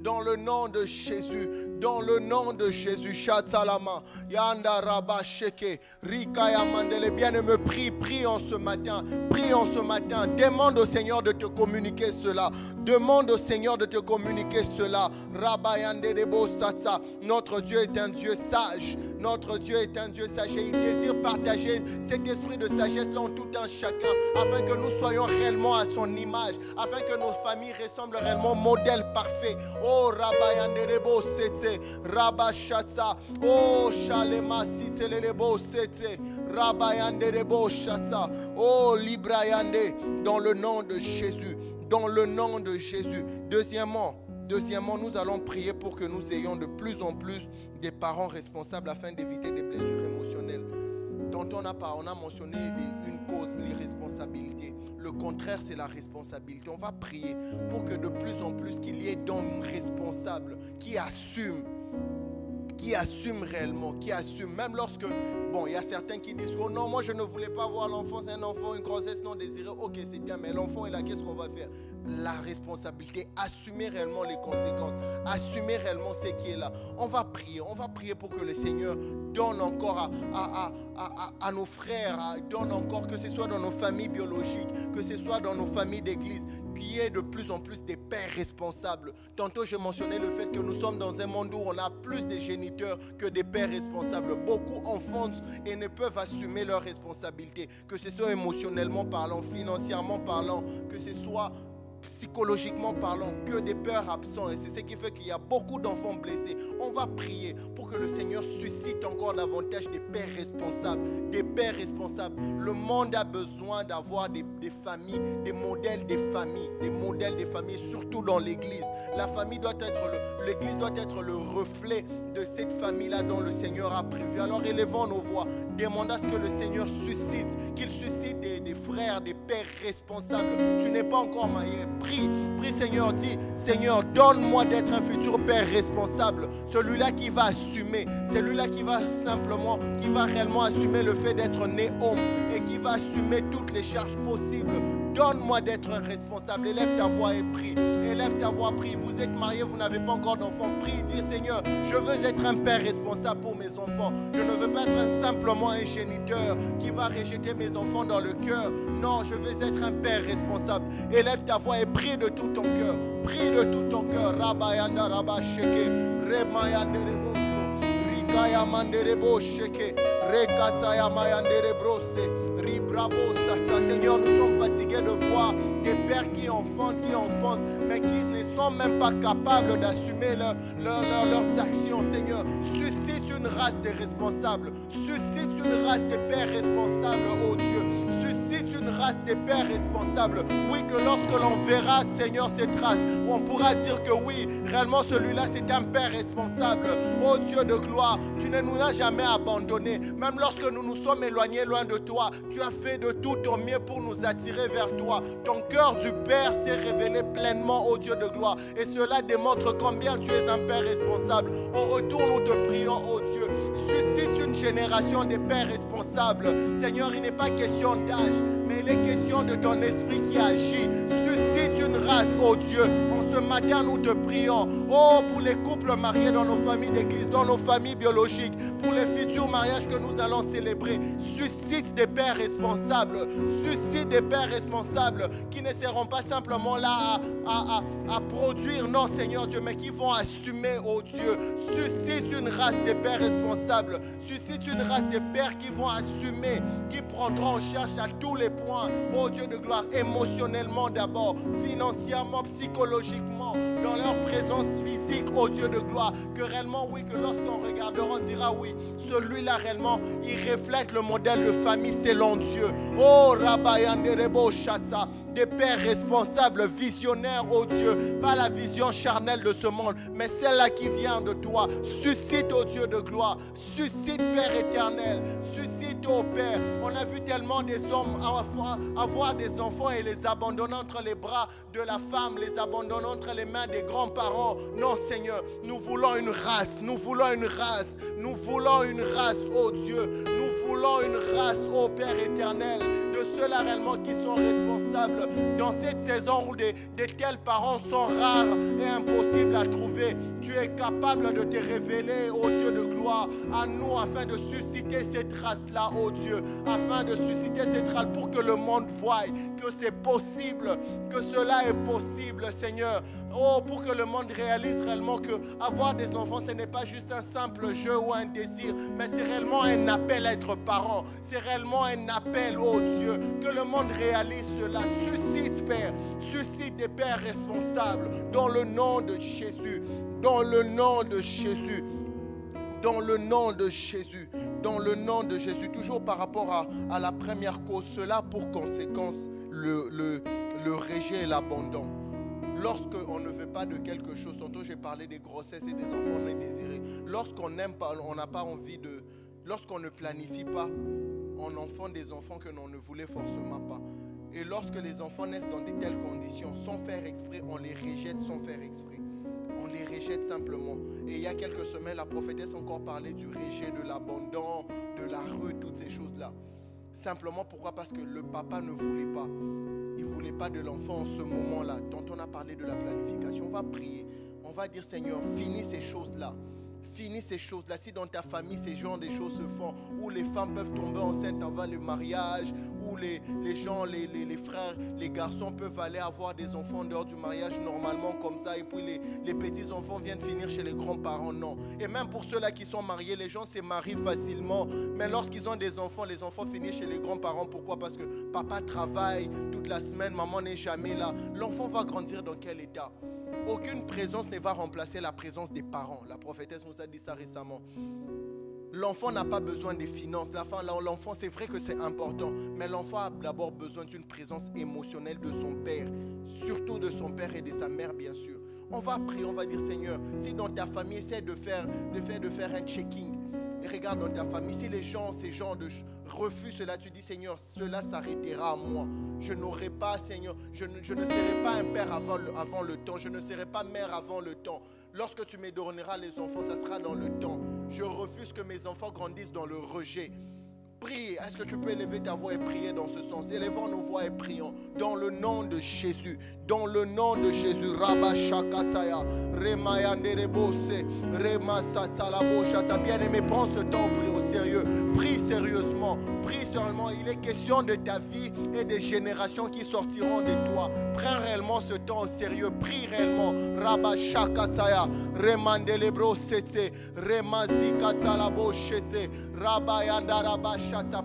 Dans le nom de Jésus, dans le nom de Jésus, Shatalama, Yanda Rabba Sheke, Rikaya Mandele, bien-aimé, prie en ce matin, demande au Seigneur de te communiquer cela, demande au Seigneur de te communiquer cela. Rabba Yanderebo Satsa, notre Dieu est un Dieu sage, notre Dieu est un Dieu sage et il désire partager cet esprit de sagesse dans tout un chacun, afin que nous soyons réellement à son image, afin que nos familles ressemblent réellement au modèle parfait. Oh Rabayanderebo Sete, Rabashatsa, oh Shalema Sitelebo Sete, Rabayanderebo Shatsa, oh Librayande, dans le nom de Jésus, dans le nom de Jésus. Deuxièmement, nous allons prier pour que nous ayons de plus en plus des parents responsables afin d'éviter des blessures émotionnelles. Tantôt on a mentionné une cause, l'irresponsabilité. Le contraire, c'est la responsabilité. On va prier pour que de plus en plus qu'il y ait d'hommes responsables qui assument réellement, qui assument. Même lorsque, bon, il y a certains qui disent, oh non, moi je ne voulais pas voir l'enfant, c'est un enfant, une grossesse non désirée. Ok, c'est bien, mais l'enfant est là, qu'est-ce qu'on va faire? La responsabilité, assumer réellement les conséquences, assumer réellement ce qui est là. On va prier pour que le Seigneur donne encore à nos frères, donne encore, que ce soit dans nos familles biologiques, que ce soit dans nos familles d'église, qu'il y ait de plus en plus des pères responsables. Tantôt, je mentionnais le fait que nous sommes dans un monde où on a plus de géniteurs que des pères responsables. Beaucoup enfantent et ne peuvent assumer leurs responsabilités, que ce soit émotionnellement parlant, financièrement parlant, que ce soit psychologiquement parlant, que des pères absents, et c'est ce qui fait qu'il y a beaucoup d'enfants blessés. On va prier pour que le Seigneur suscite encore davantage des pères responsables, des pères responsables. Le monde a besoin d'avoir des familles, des modèles des familles, surtout dans l'église. La famille doit être l'église doit être le reflet de cette famille-là dont le Seigneur a prévu. Alors élevons nos voix, demandons à ce que le Seigneur suscite, qu'il suscite des frères, des pères responsables. Tu n'es pas encore marié, prie Saint-Esprit, Seigneur, dit, Seigneur, donne-moi d'être un futur père responsable, celui-là qui va assumer, celui-là qui va réellement assumer le fait d'être né homme et qui va assumer toutes les charges possibles. Donne-moi d'être un responsable. Élève ta voix et prie. Élève ta voix, prie. Vous êtes marié, vous n'avez pas encore d'enfants. Prie, dis Seigneur, je veux être un père responsable pour mes enfants. Je ne veux pas être simplement un géniteur qui va rejeter mes enfants dans le cœur. Non, je veux être un père responsable. Élève ta voix et prie de tout ton cœur. Prie de tout ton cœur. Rabayanda rabasheke, remayande Rikaya manderebo sheke, rekataya mayandere brose, ribrabo satsa. Seigneur, nous sommes fatigués de voir des pères qui enfantent, mais qui ne sont même pas capables d'assumer leurs actions. Seigneur, suscite une race de responsables, suscite une race de pères responsables, oh Dieu. Une race de pères responsables. Oui, que lorsque l'on verra, Seigneur, cette race, on pourra dire que oui, réellement celui-là c'est un père responsable. Oh Dieu de gloire, tu ne nous as jamais abandonnés. Même lorsque nous nous sommes éloignés loin de toi, tu as fait de tout ton mieux pour nous attirer vers toi. Ton cœur du Père s'est révélé pleinement, oh Dieu de gloire. Et cela démontre combien tu es un père responsable. On retourne, nous te prions, oh Dieu. Suscite une génération de pères responsables. Seigneur, il n'est pas question d'âge, mais il est question de ton esprit qui agit. Suscite une race, oh Dieu. En ce matin, nous te prions. Oh, pour les couples mariés dans nos familles d'église, dans nos familles biologiques, pour les futurs mariages que nous allons célébrer. Suscite des pères responsables. Suscite des pères responsables qui ne seront pas simplement là à produire, non Seigneur Dieu, mais qui vont assumer, oh Dieu. Suscite une race de pères responsables. Suscite une race de pères qui vont assumer, qui prendront en charge à tous les points, oh Dieu de gloire, émotionnellement d'abord, financièrement, psychologiquement, dans leur présence physique, oh Dieu de gloire, que réellement, oui, que lorsqu'on regardera, on dira oui, celui-là réellement, il reflète le modèle de famille selon Dieu. Oh Rabayanderebo Shatsa, des pères responsables, visionnaires, oh Dieu, pas la vision charnelle de ce monde, mais celle-là qui vient de toi. Suscite, oh Dieu de gloire, suscite, Père éternel, suscite, oh Père. On a vu tellement des hommes avoir des enfants et les abandonner entre les bras de la femme, les abandonner entre les mains des grands-parents. Non, Seigneur, nous voulons une race, nous voulons une race, nous voulons une race, oh Dieu, nous voulons une race, oh Père éternel, de ceux-là réellement qui sont responsables dans cette saison où des tels parents sont rares et impossibles à trouver. Tu es capable de te révéler, oh Dieu de gloire, à nous afin de susciter cette race-là, oh Dieu, afin de susciter cette race pour que le monde voie que c'est possible, que cela est possible, Seigneur. Oh, pour que le monde réalise réellement que avoir des enfants, ce n'est pas juste un simple jeu ou un désir, mais c'est réellement un appel à être parent. C'est réellement un appel, oh Dieu, que le monde réalise cela. Suscite, Père, suscite des pères responsables dans le nom de Jésus. Dans le nom de Jésus, dans le nom de Jésus, dans le nom de Jésus, toujours par rapport à la première cause, cela a pour conséquence le rejet et l'abandon. Lorsqu'on ne veut pas de quelque chose, tantôt j'ai parlé des grossesses et des enfants non désirés, lorsqu'on n'aime pas, on n'a pas envie de, lorsqu'on ne planifie pas, on enfante des enfants que l'on ne voulait forcément pas. Et lorsque les enfants naissent dans de telles conditions, sans faire exprès, on les rejette sans faire exprès. On les rejette simplement. Et il y a quelques semaines, la prophétesse a encore parlé du rejet, de l'abandon, de la rue, toutes ces choses-là. Simplement pourquoi? Parce que le papa ne voulait pas. Il ne voulait pas de l'enfant en ce moment-là. Dont on a parlé de la planification. On va prier. On va dire, Seigneur, finis ces choses-là. Finis ces choses-là. Si dans ta famille, ces genres de choses se font, où les femmes peuvent tomber enceintes avant le mariage, où les gens, les frères, les garçons peuvent aller avoir des enfants dehors du mariage normalement comme ça, et puis les petits-enfants viennent finir chez les grands-parents, non. Et même pour ceux-là qui sont mariés, les gens se marient facilement, mais lorsqu'ils ont des enfants, les enfants finissent chez les grands-parents. Pourquoi? Parce que papa travaille toute la semaine, maman n'est jamais là. L'enfant va grandir dans quel état? Aucune présence ne va remplacer la présence des parents. La prophétesse nous a dit ça récemment. L'enfant n'a pas besoin des finances. L'enfant, c'est vrai que c'est important, mais l'enfant a d'abord besoin d'une présence émotionnelle de son père, surtout de son père et de sa mère, bien sûr. On va prier, on va dire, Seigneur, si dans ta famille, essaie de faire un checking. Et regarde dans ta famille, si les gens, ces gens de refuse cela. Tu dis, Seigneur, cela s'arrêtera à moi. Je n'aurai pas, Seigneur, je ne serai pas un père avant le temps. Je ne serai pas mère avant le temps. Lorsque tu me donneras les enfants, ça sera dans le temps. Je refuse que mes enfants grandissent dans le rejet. Prie, est-ce que tu peux élever ta voix et prier dans ce sens? Élevons nos voix et prions. Dans le nom de Jésus. Dans le nom de Jésus. Rabba Shakataya. Remaya Nerebose. Rema Satalabosha. Bien-aimé, prends ce temps, prie au sérieux. Prie sérieusement. Prie sérieusement. Il est question de ta vie et des générations qui sortiront de toi. Prends réellement ce temps au sérieux. Prie réellement. Rabba Shakataya. Remandelebro Sete. Remazikatalaboshe. Rabba Yandaraba.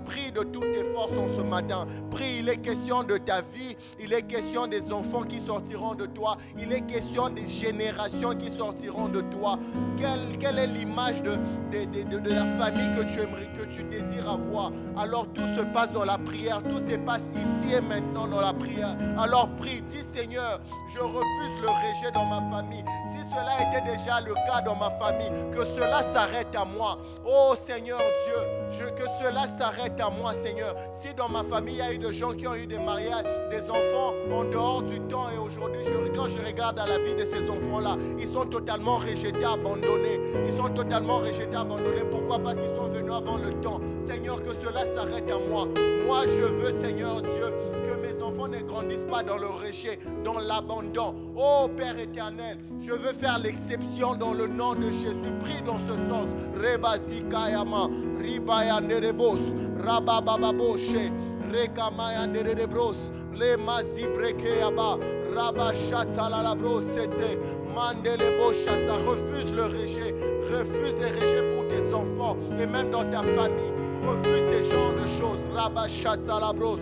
Prie de toutes tes forces en ce matin. Prie, il est question de ta vie. Il est question des enfants qui sortiront de toi. Il est question des générations qui sortiront de toi. Quelle est l'image de la famille que tu aimerais, que tu désires avoir? Alors tout se passe dans la prière. Tout se passe ici et maintenant dans la prière. Alors prie, dis Seigneur, je refuse le rejet dans ma famille. Si cela était déjà le cas dans ma famille, que cela s'arrête à moi. Oh Seigneur Dieu, que cela s'arrête à moi, Seigneur. Si dans ma famille, il y a eu des gens qui ont eu des mariages, des enfants en dehors du temps, et aujourd'hui, quand je regarde à la vie de ces enfants-là, ils sont totalement rejetés, abandonnés. Ils sont totalement rejetés, abandonnés. Pourquoi? Parce qu'ils sont venus avant le temps. Seigneur, que cela s'arrête à moi. Moi, je veux, Seigneur Dieu, que mes enfants ne grandissent pas dans le rejet, dans l'abandon. Oh Père éternel, je veux faire l'exception dans le nom de Jésus. Prie dans ce sens. Rebazikayama, Ribaya Nerebos, Rababababoshe, Rekamaya Nerebros, Le Mazibrekeyaba, Rabashatalabros, Sete, Mandeleboshata. Refuse le rejet. Refuse les rejets pour tes enfants et même dans ta famille. Refuse ces genres de choses. Rabashatalabros.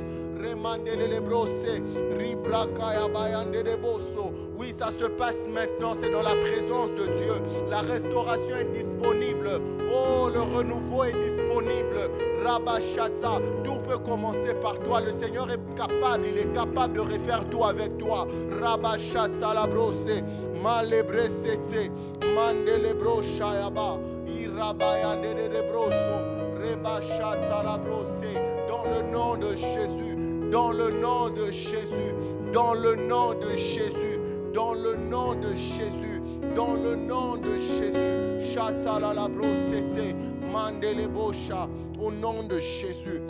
Oui, ça se passe maintenant, c'est dans la présence de Dieu. La restauration est disponible. Oh, le renouveau est disponible. Rabashatsa, tout peut commencer par toi. Le Seigneur est capable, il est capable de refaire tout avec toi. Rabashatsa la brose, malebresete, mandelebro shayaba, irabaya nedebroso, rebashatsa la brose. Dans le nom de Jésus. Dans le nom de Jésus, dans le nom de Jésus, dans le nom de Jésus, dans le nom de Jésus, Chatala la brosete, mandelebosha, au nom de Jésus,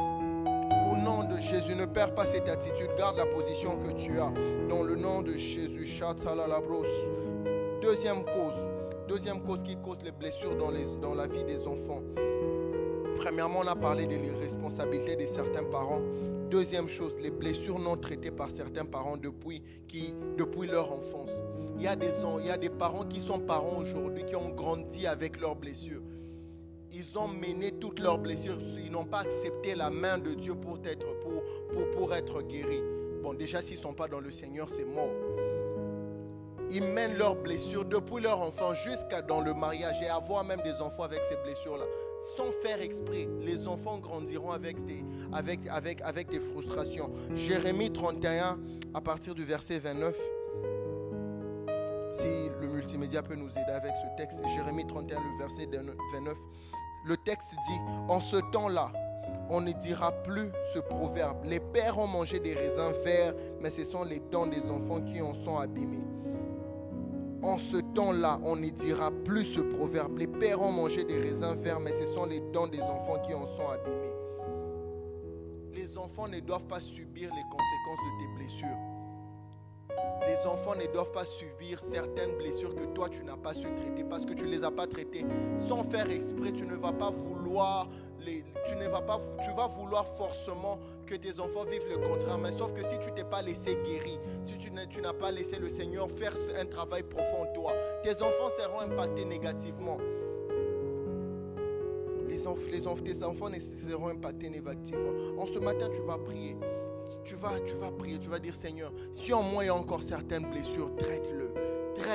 au nom de Jésus, ne perds pas cette attitude, garde la position que tu as, dans le nom de Jésus, Chatala la brosse. Deuxième cause qui cause les blessures dans la vie des enfants. Premièrement, on a parlé de l'irresponsabilité de certains parents. Deuxième chose, les blessures non traitées par certains parents depuis leur enfance. Il y a des parents qui sont parents aujourd'hui, qui ont grandi avec leurs blessures. Ils ont mené toutes leurs blessures. Ils n'ont pas accepté la main de Dieu pour être guéris. Bon, déjà, s'ils ne sont pas dans le Seigneur, c'est mort. Ils mènent leurs blessures depuis leur enfance jusqu'à dans le mariage et avoir même des enfants avec ces blessures-là. Sans faire exprès, les enfants grandiront avec des frustrations. Jérémie 31, à partir du verset 29. Si le multimédia peut nous aider avec ce texte. Jérémie 31, le verset 29. Le texte dit, en ce temps-là, on ne dira plus ce proverbe. Les pères ont mangé des raisins verts, mais ce sont les dents des enfants qui en sont abîmés. En ce temps-là, on ne dira plus ce proverbe. Les pères ont mangé des raisins verts, mais ce sont les dents des enfants qui en sont abîmés. Les enfants ne doivent pas subir les conséquences de tes blessures. Les enfants ne doivent pas subir certaines blessures que toi tu n'as pas su traiter parce que tu ne les as pas traitées. Sans faire exprès, tu ne vas pas vouloir tu vas vouloir forcément que tes enfants vivent le contraire. Mais sauf que si tu t'es pas laissé guérir, si tu n'as pas laissé le Seigneur faire un travail profond en toi, tes enfants seront impactés négativement. Tes enfants seront impactés négativement. En ce matin, tu vas prier. Tu vas prier, tu vas dire Seigneur, si en moi il y a encore certaines blessures, traite-le.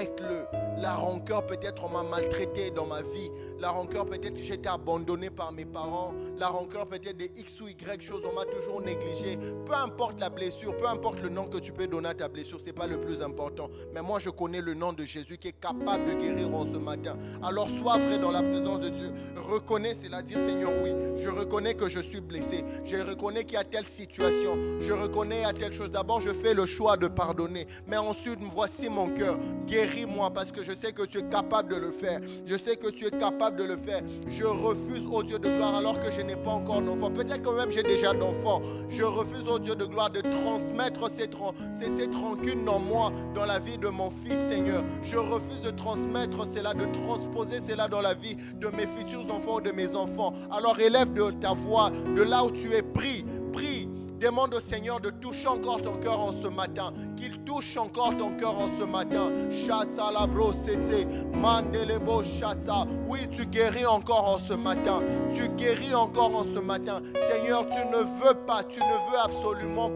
arrête-le. La rancœur, peut-être on m'a maltraité dans ma vie. La rancœur, peut-être que j'ai été abandonné par mes parents. La rancœur, peut-être des X ou Y choses, on m'a toujours négligé. Peu importe la blessure, peu importe le nom que tu peux donner à ta blessure, ce n'est pas le plus important. Mais moi, je connais le nom de Jésus qui est capable de guérir en ce matin. Alors, sois vrai dans la présence de Dieu. Reconnais, c'est là dire, Seigneur, oui, je reconnais que je suis blessé. Je reconnais qu'il y a telle situation. Je reconnais qu'il y a telle chose. D'abord, je fais le choix de pardonner. Mais ensuite, voici mon cœur. Guéris-moi parce que je sais que tu es capable de le faire. Je sais que tu es capable de le faire. Je refuse, ô Dieu de gloire, alors que je n'ai pas encore d'enfant. Peut-être que même j'ai déjà d'enfant. Je refuse, ô Dieu de gloire, de transmettre ces rancunes en moi, dans la vie de mon fils, Seigneur. Je refuse de transmettre cela, de transposer cela dans la vie de mes futurs enfants ou de mes enfants. Alors élève de ta voix, de là où tu es, prie. Demande au Seigneur de toucher encore ton cœur en ce matin. Qu'il touche encore ton cœur en ce matin. Chatsa la bro sete, mandelebo chatsa. Oui, tu guéris encore en ce matin. Tu guéris encore en ce matin. Seigneur, tu ne veux absolument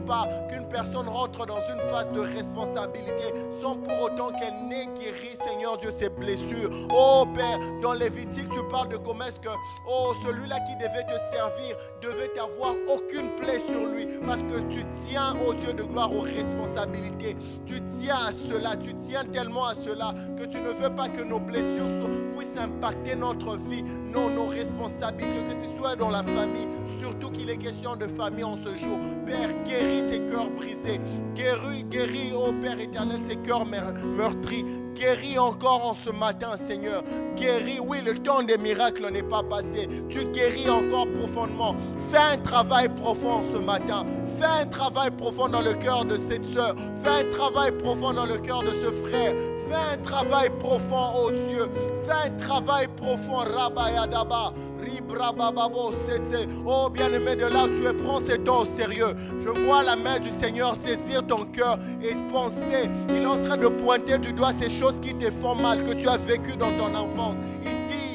pas qu'une personne rentre dans une phase de responsabilité sans pour autant qu'elle n'ait guéri, Seigneur Dieu, ses blessures. Oh Père, dans Lévitique, tu parles de comment est-ce que, oh, celui-là qui devait te servir devait avoir aucune plaie sur lui, parce que tu tiens, ô Dieu de gloire, aux responsabilités. Tu tiens à cela, tu tiens tellement à cela que tu ne veux pas que nos blessures puissent impacter notre vie, nos responsabilités, que ce soit dans la famille, surtout qu'il est question de famille en ce jour. Père, guéris ces cœurs brisés, guéris, ô Père éternel, ces cœurs meurtris. Guéris encore en ce matin, Seigneur. Guéris, oui, le temps des miracles n'est pas passé. Tu guéris encore profondément. Fais un travail profond ce matin. Fais un travail profond dans le cœur de cette soeur. Fais un travail profond dans le cœur de ce frère. Fais un travail profond, oh Dieu. Fais un travail profond, Rabayadaba. Oh bien-aimé, de là où tu es, prends ces temps au sérieux. Je vois la main du Seigneur saisir ton cœur et penser. Il est en train de pointer du doigt ces choses qui te font mal, que tu as vécues dans ton enfance.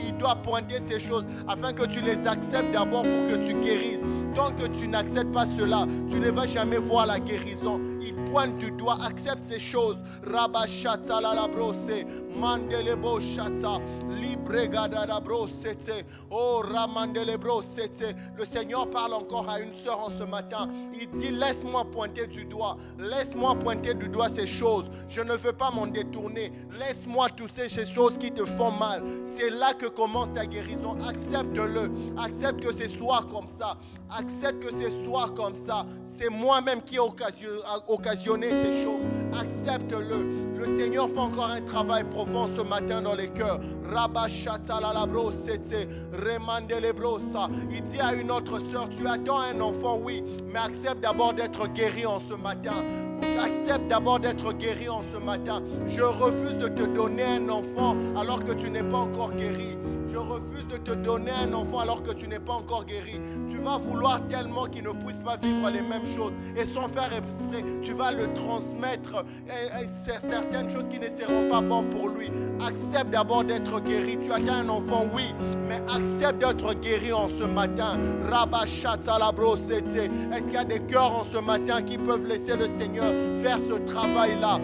Il doit pointer ces choses afin que tu les acceptes d'abord pour que tu guérisses. Tant que tu n'acceptes pas cela, tu ne vas jamais voir la guérison. Il pointe du doigt, accepte ces choses. Rabba Shatsa la brose, Mandelebo Shatsa, Libregada la brose, oh Ramandelebro sete. Le Seigneur parle encore à une sœur en ce matin. Il dit, laisse-moi pointer du doigt. Laisse-moi pointer du doigt ces choses. Je ne veux pas m'en détourner. Laisse-moi toucher ces choses qui te font mal. C'est là que commence ta guérison. Accepte-le. Accepte que ce soit comme ça. Accepte que ce soit comme ça. C'est moi-même qui ai occasionné ces choses. Accepte-le. Le Seigneur fait encore un travail profond ce matin dans les cœurs. Il dit à une autre sœur, tu attends un enfant, oui, mais accepte d'abord d'être guéri en ce matin. Accepte d'abord d'être guéri en ce matin. Je refuse de te donner un enfant alors que tu n'es pas encore guéri. Je refuse de te donner un enfant alors que tu n'es pas encore guéri. Tu vas vouloir tellement qu'il ne puisse pas vivre les mêmes choses. Et sans faire exprès, tu vas le transmettre certaines choses qui ne seront pas bonnes pour lui. Accepte d'abord d'être guéri. Tu as un enfant, oui, mais accepte d'être guéri en ce matin. Est-ce qu'il y a des cœurs en ce matin qui peuvent laisser le Seigneur faire ce travail-là?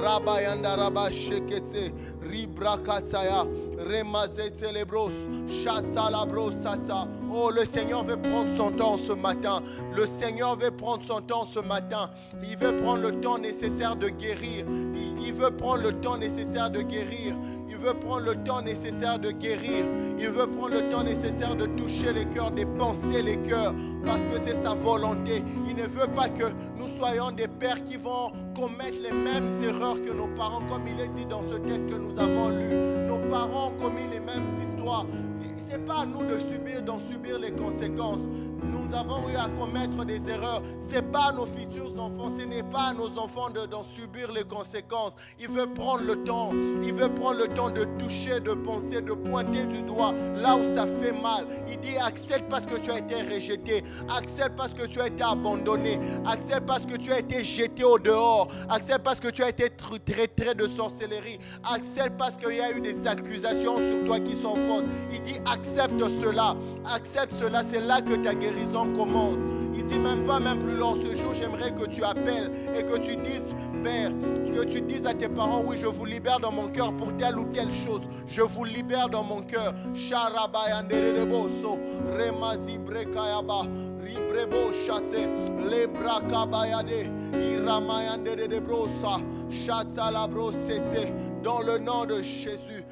Rabayanda Rabba Shekete, Ribrakataya, Remazete Lebros, Chatzalabros Sata. Oh, le Seigneur veut prendre son temps ce matin. Le Seigneur veut prendre son temps ce matin. Il veut prendre le temps nécessaire de guérir. Il veut prendre le temps nécessaire de guérir. Il veut prendre le temps nécessaire de guérir. Il veut prendre le temps nécessaire de toucher les cœurs, de penser les cœurs, parce que c'est sa volonté. Il ne veut pas que nous soyons des pères qui vont commettre les mêmes erreurs que nos parents, comme il est dit dans ce texte que nous avons lu. Nos parents ont commis les mêmes histoires. Ce n'est pas à nous d'en subir les conséquences. Nous avons eu à commettre des erreurs. Ce n'est pas à nos futurs enfants, ce n'est pas à nos enfants d'en subir les conséquences. Il veut prendre le temps. Il veut prendre le temps de toucher, de penser, de pointer du doigt là où ça fait mal. Il dit, accepte parce que tu as été rejeté. Accepte parce que tu as été abandonné. Accepte parce que tu as été jeté au dehors. Accepte parce que tu as été traité de sorcellerie. Accepte parce qu'il y a eu des accusations sur toi qui sont fausses. Il dit, accepte accepte cela. Accepte cela, c'est là que ta guérison commence. Il dit même, va même plus loin. Ce jour, j'aimerais que tu appelles et que tu dises, Père, que tu dises à tes parents, oui, je vous libère dans mon cœur pour telle ou telle chose. Je vous libère dans mon cœur. Sharabayandereboso, Remazi Brekayaba, Ribrebo Chatse, Lebra Kabayade, Iramayandebrosa, Chatzalabrosete, dans le nom de Jésus.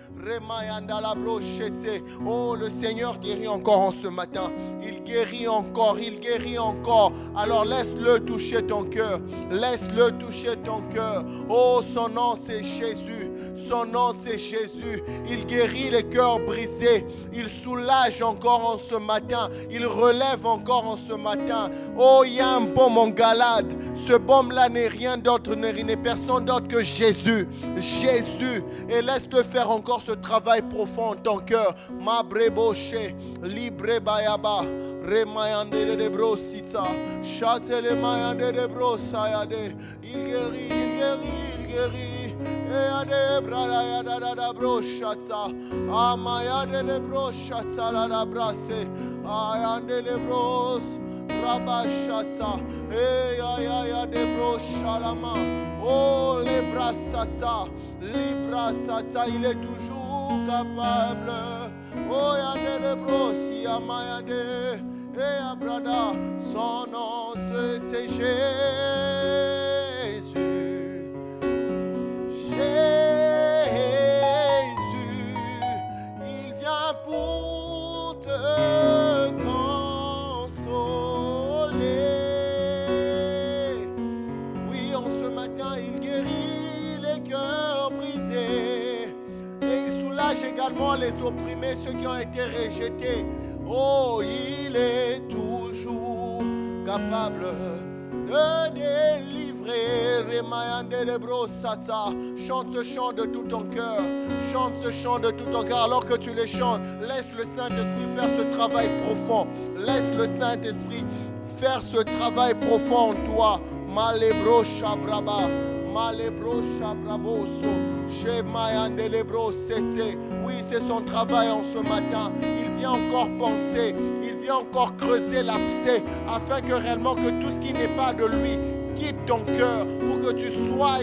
Oh, le Seigneur guérit encore en ce matin. Il guérit encore, il guérit encore. Alors laisse-le toucher ton cœur. Laisse-le toucher ton cœur. Oh, son nom c'est Jésus. Son nom c'est Jésus. Il guérit les cœurs brisés. Il soulage encore en ce matin. Il relève encore en ce matin. Oh, il y a un baume en Galade. Ce baume-là n'est rien d'autre, n'est personne d'autre que Jésus. Jésus. Et laisse-le faire encore ce travail profond en ton cœur. Mabreboche, libre bayaba, remayande de brosita, châtele mayande de brosayade. Il guérit, il guérit, il guérit. Eade brada yada da brochata, amayade de brochata la brasse, ayande de bros. Rabashata, ya de brochalama, oh les brasata, il est toujours capable. Oh yande de brosi, amayande, brada, son nom c'est Jésus. Jésus, il vient pour te consoler. Oui, en ce matin, il guérit les cœurs brisés. Et il soulage également les opprimés, ceux qui ont été rejetés. Oh, il est toujours capable de délivrer. Chante ce chant de tout ton cœur. Chante ce chant de tout ton cœur. Alors que tu les chantes, laisse le Saint-Esprit faire ce travail profond. Laisse le Saint-Esprit faire ce travail profond en toi. Malebro shabraba, malebro shabraboso, shemayandelebro sete. Oui, c'est son travail en ce matin. Il vient encore penser, il vient encore creuser l'abcès afin que réellement que tout ce qui n'est pas de lui quitte ton cœur pour que tu sois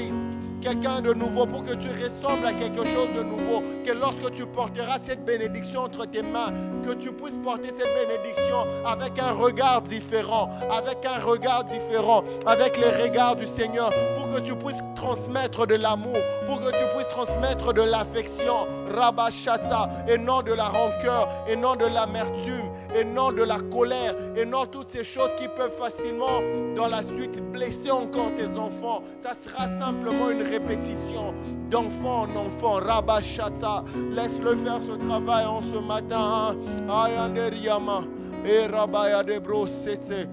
quelqu'un de nouveau, pour que tu ressembles à quelque chose de nouveau, que lorsque tu porteras cette bénédiction entre tes mains, que tu puisses porter cette bénédiction avec un regard différent, avec un regard différent, avec les regards du Seigneur, pour que tu puisses transmettre de l'amour, pour que tu puisses transmettre de l'affection, Rabashata, et non de la rancœur, et non de l'amertume, et non de la colère, et non toutes ces choses qui peuvent facilement, dans la suite, blesser encore tes enfants. Ça sera simplement une répétition d'enfant en enfant. Rabashata, laisse-le faire ce travail en ce matin. Ayanderiama, et Rabaya de Brosete.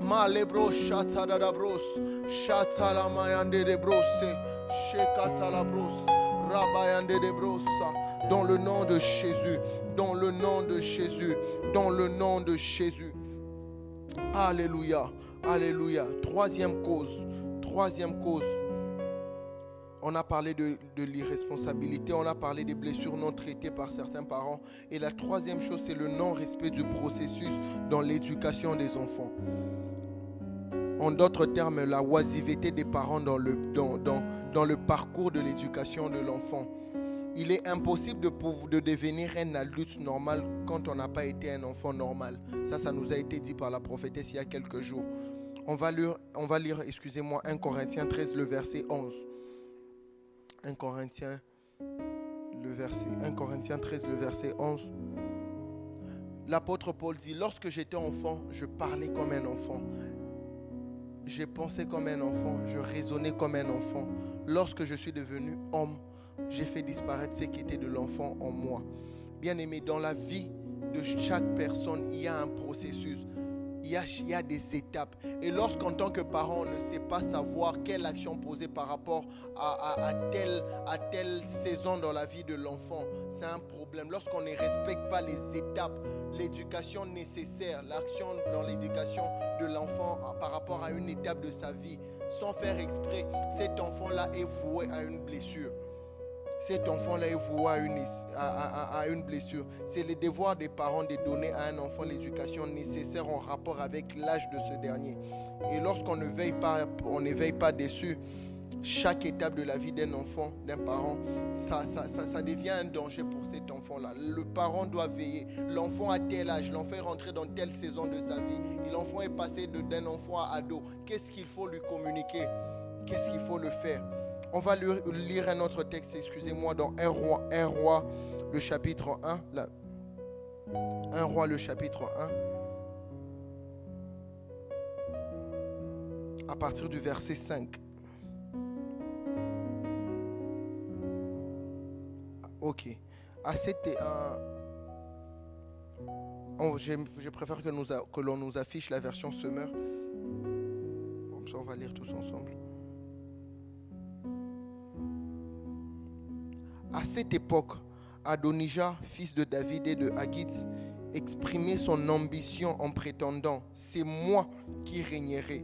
Malebro chata da bros, chata la mayande de brosse, chekata la brosse, rabayande de brossa, dans le nom de Jésus, dans le nom de Jésus, dans le nom de Jésus. Alléluia, alléluia. Troisième cause. On a parlé de l'irresponsabilité, on a parlé des blessures non traitées par certains parents. Et la troisième chose, c'est le non-respect du processus dans l'éducation des enfants. En d'autres termes, la oisiveté des parents dans le parcours de l'éducation de l'enfant. Il est impossible de devenir un adulte normal quand on n'a pas été un enfant normal. Ça nous a été dit par la prophétesse il y a quelques jours. On va lire 1 Corinthiens 13, le verset 11. 1 Corinthiens 13, le verset 11. L'apôtre Paul dit, lorsque j'étais enfant, je parlais comme un enfant. J'ai pensé comme un enfant, je raisonnais comme un enfant. Lorsque je suis devenu homme, j'ai fait disparaître ce qui était de l'enfant en moi. Bien-aimé, dans la vie de chaque personne, il y a un processus. Il y a des étapes. Et lorsqu'en tant que parent, on ne sait pas savoir quelle action poser par rapport à telle saison dans la vie de l'enfant, c'est un problème. Lorsqu'on ne respecte pas les étapes, l'éducation nécessaire, l'action dans l'éducation de l'enfant par rapport à une étape de sa vie, sans faire exprès, cet enfant-là est voué à une blessure. cet enfant-là est voué à une blessure. C'est le devoir des parents de donner à un enfant l'éducation nécessaire en rapport avec l'âge de ce dernier. Et lorsqu'on ne veille pas dessus, chaque étape de la vie d'un enfant, d'un parent, ça devient un danger pour cet enfant-là. Le parent doit veiller. L'enfant a tel âge, l'enfant est rentré dans telle saison de sa vie. Et l'enfant est passé d'un enfant à ado. Qu'est-ce qu'il faut lui communiquer? Qu'est-ce qu'il faut le faire? On va lire un autre texte, excusez-moi, dans 1 Roi, le chapitre 1. 1 Roi, le chapitre 1. À partir du verset 5. Ok. Je préfère que l'on nous affiche la version Semeur. Comme ça, on va lire tous ensemble. À cette époque, Adonijah, fils de David et de Haggith, exprimait son ambition en prétendant « C'est moi qui régnerai ».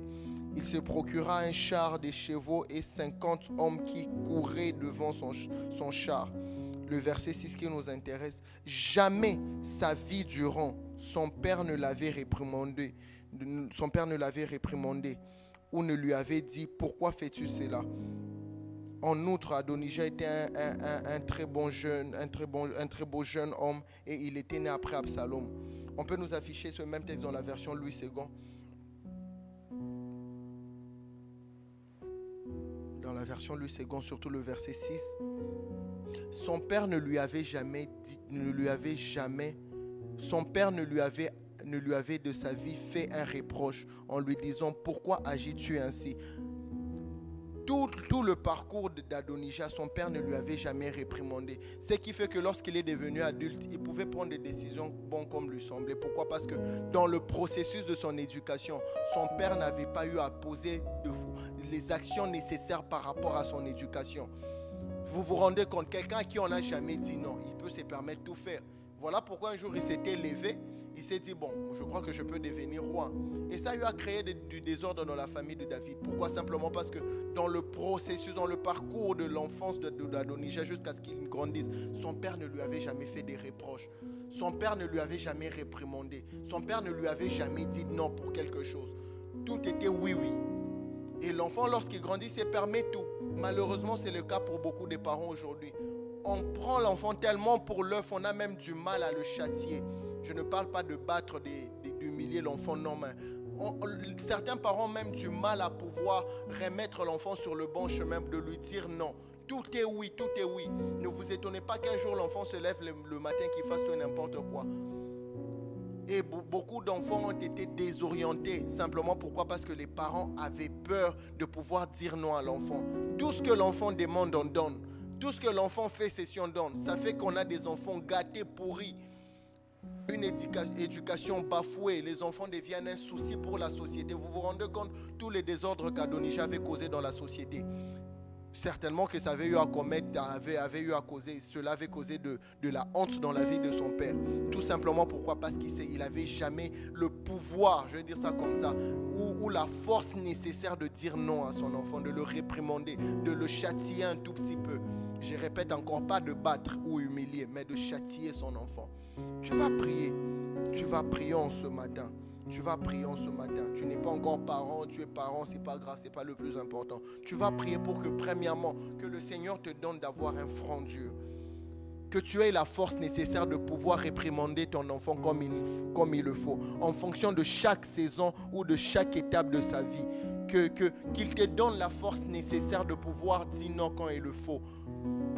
Il se procura un char, des chevaux et 50 hommes qui couraient devant son char. Le verset 6 qui nous intéresse. Jamais sa vie durant, son père ne l'avait réprimandé. Ou ne lui avait dit « Pourquoi fais-tu cela ?» En outre, Adonijah était un très beau jeune homme et il était né après Absalom. On peut nous afficher ce même texte dans la version Louis II. Dans la version Louis II, surtout le verset 6. Son père ne lui avait de sa vie fait un reproche en lui disant « Pourquoi agis-tu ainsi ?» Tout le parcours d'Adonijah, son père ne lui avait jamais réprimandé. Ce qui fait que lorsqu'il est devenu adulte, il pouvait prendre des décisions bonnes comme lui semblait. Pourquoi? Parce que dans le processus de son éducation, son père n'avait pas eu à poser les actions nécessaires par rapport à son éducation. Vous vous rendez compte, quelqu'un à qui on n'a jamais dit non, il peut se permettre de tout faire. Voilà pourquoi un jour il s'était levé, il s'est dit bon, je crois que je peux devenir roi. Et ça lui a créé du désordre dans la famille de David. Pourquoi? Simplement parce que dans le processus, dans le parcours de l'enfance d'Adonijah jusqu'à ce qu'il grandisse, son père ne lui avait jamais fait des reproches. Son père ne lui avait jamais réprimandé. Son père ne lui avait jamais dit non pour quelque chose. Tout était oui, oui. Et l'enfant, lorsqu'il grandit, se permet tout. Malheureusement, c'est le cas pour beaucoup de parents aujourd'hui. On prend l'enfant tellement pour l'œuf, on a même du mal à le châtier. Je ne parle pas de battre, d'humilier l'enfant, non, mais certains parents ont même du mal à pouvoir remettre l'enfant sur le bon chemin, de lui dire non. Tout est oui, tout est oui. Ne vous étonnez pas qu'un jour l'enfant se lève le matin, qu'il fasse tout n'importe quoi. Et beaucoup d'enfants ont été désorientés. Simplement pourquoi? Parce que les parents avaient peur de pouvoir dire non à l'enfant. Tout ce que l'enfant demande, on donne. Tout ce que l'enfant fait, c'est si on donne. Ça fait qu'on a des enfants gâtés, pourris. Une éducation bafouée. Les enfants deviennent un souci pour la société. Vous vous rendez compte tous les désordres qu'Adonijah avait causés dans la société? Certainement que ça avait eu à commettre, cela avait causé de la honte dans la vie de son père. Tout simplement pourquoi? Parce qu'il n'avait jamais le pouvoir, je vais dire ça comme ça, ou la force nécessaire de dire non à son enfant, de le réprimander, de le châtier un tout petit peu. Je répète encore, pas de battre ou humilier, mais de châtier son enfant. Tu vas prier en ce matin. Tu vas prier en ce matin. Tu n'es pas encore parent, tu es parent, c'est pas grave, c'est pas le plus important. Tu vas prier pour que, premièrement, que le Seigneur te donne d'avoir un franc Dieu. Que tu aies la force nécessaire de pouvoir réprimander ton enfant comme il le faut, en fonction de chaque saison ou de chaque étape de sa vie. Qu'il te donne la force nécessaire de pouvoir dire non quand il le faut,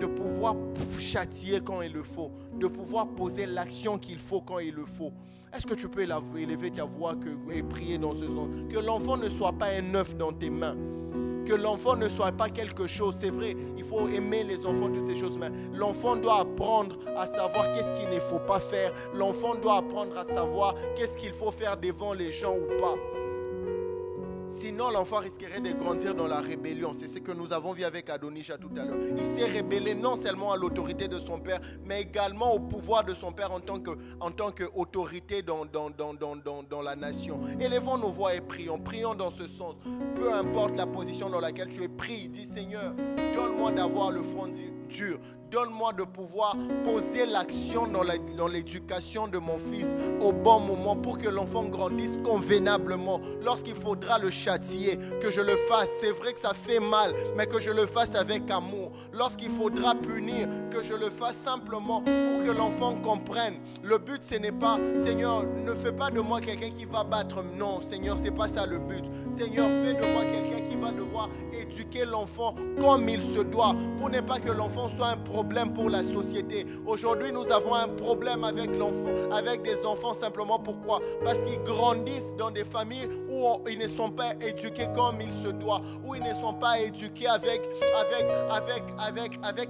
de pouvoir châtier quand il le faut, de pouvoir poser l'action qu'il faut quand il le faut. Est-ce que tu peux élever ta voix et prier dans ce sens? Que l'enfant ne soit pas un œuf dans tes mains. Que l'enfant ne soit pas quelque chose. C'est vrai, il faut aimer les enfants, toutes ces choses. Mais l'enfant doit apprendre à savoir qu'est-ce qu'il ne faut pas faire. L'enfant doit apprendre à savoir qu'est-ce qu'il faut faire devant les gens ou pas. Sinon, l'enfant risquerait de grandir dans la rébellion. C'est ce que nous avons vu avec Adonisha tout à l'heure. Il s'est rébellé non seulement à l'autorité de son père, mais également au pouvoir de son père en tant qu'autorité dans la nation. Élevons nos voix et prions. Prions dans ce sens. Peu importe la position dans laquelle tu es pris, dis Seigneur, donne-moi d'avoir le front dur. Donne-moi de pouvoir poser l'action dans l'éducation de mon fils au bon moment pour que l'enfant grandisse convenablement. Lorsqu'il faudra le châtier, que je le fasse. C'est vrai que ça fait mal, mais que je le fasse avec amour. Lorsqu'il faudra punir, que je le fasse simplement pour que l'enfant comprenne. Le but, ce n'est pas, Seigneur, ne fais pas de moi quelqu'un qui va battre. Non, Seigneur, ce n'est pas ça le but. Seigneur, fais de moi quelqu'un qui va devoir éduquer l'enfant comme il se doit, pour ne pas que l'enfant soit un problème pour la société. Aujourd'hui, nous avons un problème avec des enfants simplement pourquoi? Parce qu'ils grandissent dans des familles où ils ne sont pas éduqués comme il se doit, où ils ne sont pas éduqués avec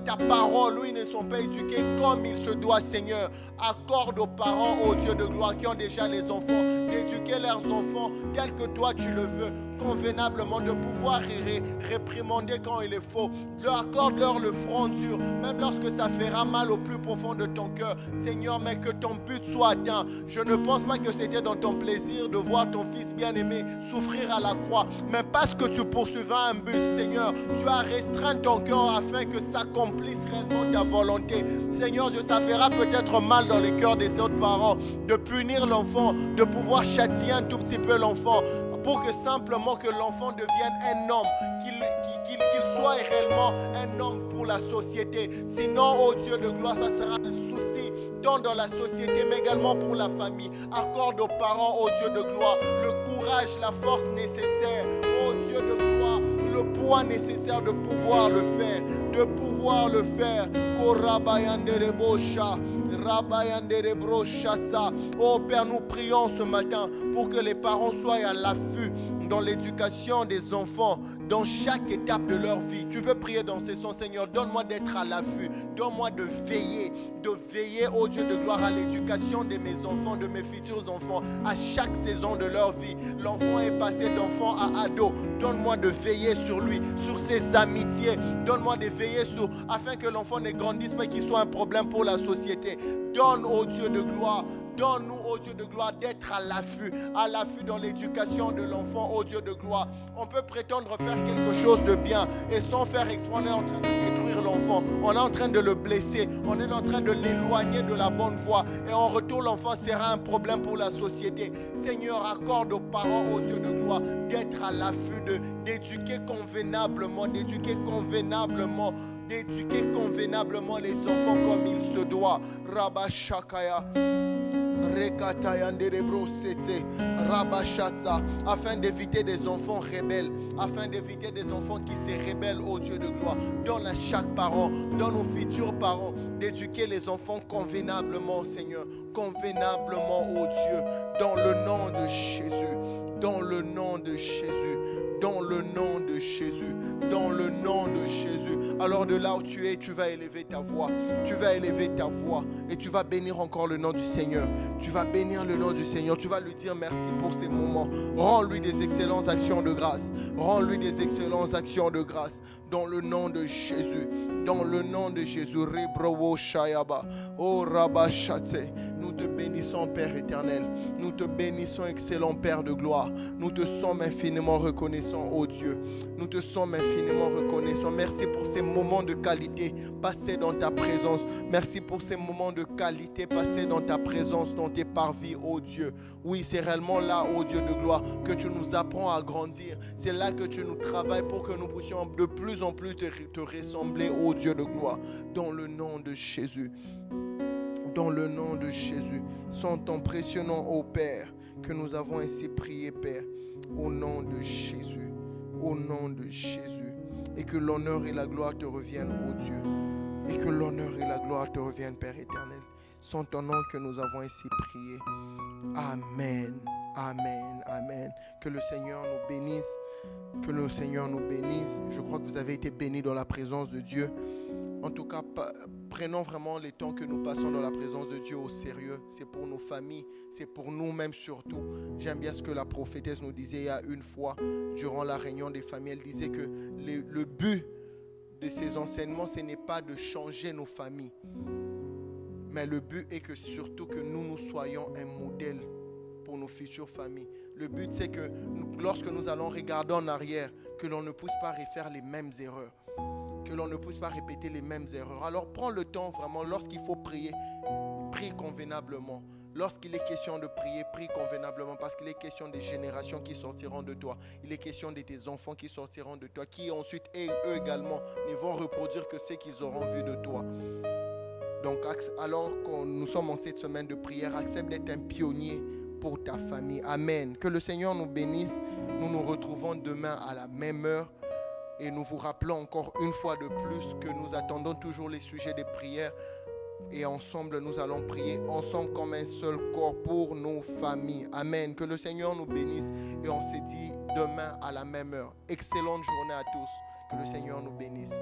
ta parole, où ils ne sont pas éduqués comme il se doit. Seigneur, accorde aux parents, ô Dieu de gloire, qui ont déjà les enfants, d'éduquer leurs enfants tel que toi tu le veux, convenablement, de pouvoir réprimander quand il est faux. Accorde-leur le front dur, même lorsque ça fera mal au plus profond de ton cœur. Seigneur, mais que ton but soit atteint. Je ne pense pas que c'était dans ton plaisir de voir ton fils bien-aimé souffrir à la croix, mais parce que tu poursuivais un but, Seigneur, tu as restreint ton cœur afin que s'accomplisse réellement ta volonté. Seigneur Dieu, ça fera peut-être mal dans les cœurs des autres parents de punir l'enfant, de pouvoir châtier un tout petit peu l'enfant, pour que simplement que l'enfant devienne un homme, qu'il soit réellement un homme pour la société. Sinon, ô Dieu de gloire, ça sera un souci tant dans la société, mais également pour la famille. Accorde aux parents, ô Dieu de gloire, le courage, la force nécessaire, ô Dieu de gloire, le poids nécessaire de pouvoir le faire, Oh Père, nous prions ce matin pour que les parents soient à l'affût dans l'éducation des enfants, dans chaque étape de leur vie. Tu peux prier dans ce sens, Seigneur, donne-moi d'être à l'affût, donne-moi de veiller, ô Dieu de gloire, à l'éducation de mes enfants, de mes futurs enfants, à chaque saison de leur vie. L'enfant est passé d'enfant à ado, donne-moi de veiller sur lui, sur ses amitiés, donne-moi de veiller sur, afin que l'enfant ne grandisse pas, qu'il soit un problème pour la société. Donne, ô Dieu de gloire, donne-nous, ô Dieu de gloire, d'être à l'affût dans l'éducation de l'enfant, ô Dieu de gloire. On peut prétendre faire quelque chose de bien et sans faire exprès, on est en train de détruire l'enfant, on est en train de le blesser, on est en train de l'éloigner de la bonne voie, et en retour l'enfant sera un problème pour la société. Seigneur, accorde aux parents, ô Dieu de gloire, d'être à l'affût, d'éduquer convenablement les enfants comme il se doit. Rabba Shakaya, afin d'éviter des enfants rebelles, afin d'éviter des enfants qui se rebellent, ô Dieu de gloire. Donne à chaque parent, donne aux futurs parents, d'éduquer les enfants convenablement, Seigneur, convenablement, ô Dieu, dans le nom de Jésus, dans le nom de Jésus, dans le nom de Jésus, dans le nom de Jésus. Alors de là où tu es, tu vas élever ta voix, et tu vas bénir encore le nom du Seigneur. Tu vas bénir le nom du Seigneur, tu vas lui dire merci pour ces moments. Rends-lui des excellentes actions de grâce, rends-lui des excellentes actions de grâce, dans le nom de Jésus, dans le nom de Jésus. Oh Rabashate, nous te bénissons Père éternel, nous te bénissons excellent Père de gloire, nous te sommes infiniment reconnaissants, ô Dieu, nous te sommes infiniment reconnaissants. Merci pour ces moments de qualité passés dans ta présence, merci pour ces moments de qualité passés dans ta présence, dans tes parvis, ô Dieu. Oui, c'est réellement là, ô Dieu de gloire, que tu nous apprends à grandir, c'est là que tu nous travailles pour que nous puissions de plus en plus te ressembler, ô Dieu de gloire, dans le nom de Jésus. Dans le nom de Jésus, sans ton précieux nom, ô Père, que nous avons ainsi prié, Père, au nom de Jésus, au nom de Jésus, et que l'honneur et la gloire te reviennent, ô Dieu, et que l'honneur et la gloire te reviennent, Père éternel. C'est ton nom que nous avons ainsi prié. Amen, amen, amen. Que le Seigneur nous bénisse, que le Seigneur nous bénisse. Je crois que vous avez été bénis dans la présence de Dieu. En tout cas, prenons vraiment les temps que nous passons dans la présence de Dieu au sérieux. C'est pour nos familles, c'est pour nous-mêmes surtout. J'aime bien ce que la prophétesse nous disait il y a une fois durant la réunion des familles. Elle disait que le but de ces enseignements, ce n'est pas de changer nos familles. Mais le but est que surtout que nous soyons un modèle pour nos futures familles. Le but, c'est que lorsque nous allons regarder en arrière, que l'on ne puisse pas refaire les mêmes erreurs. Que l'on ne puisse pas répéter les mêmes erreurs. Alors prends le temps vraiment, lorsqu'il faut prier, prie convenablement. Lorsqu'il est question de prier, prie convenablement, parce qu'il est question des générations qui sortiront de toi. Il est question de tes enfants qui sortiront de toi, qui ensuite, eux également, ne vont reproduire que ce qu'ils auront vu de toi. Donc, alors que nous sommes en cette semaine de prière, accepte d'être un pionnier pour ta famille. Amen. Que le Seigneur nous bénisse. Nous nous retrouvons demain à la même heure. Et nous vous rappelons encore une fois de plus que nous attendons toujours les sujets des prières. Et ensemble, nous allons prier ensemble comme un seul corps pour nos familles. Amen. Que le Seigneur nous bénisse. Et on se dit demain à la même heure. Excellente journée à tous. Que le Seigneur nous bénisse.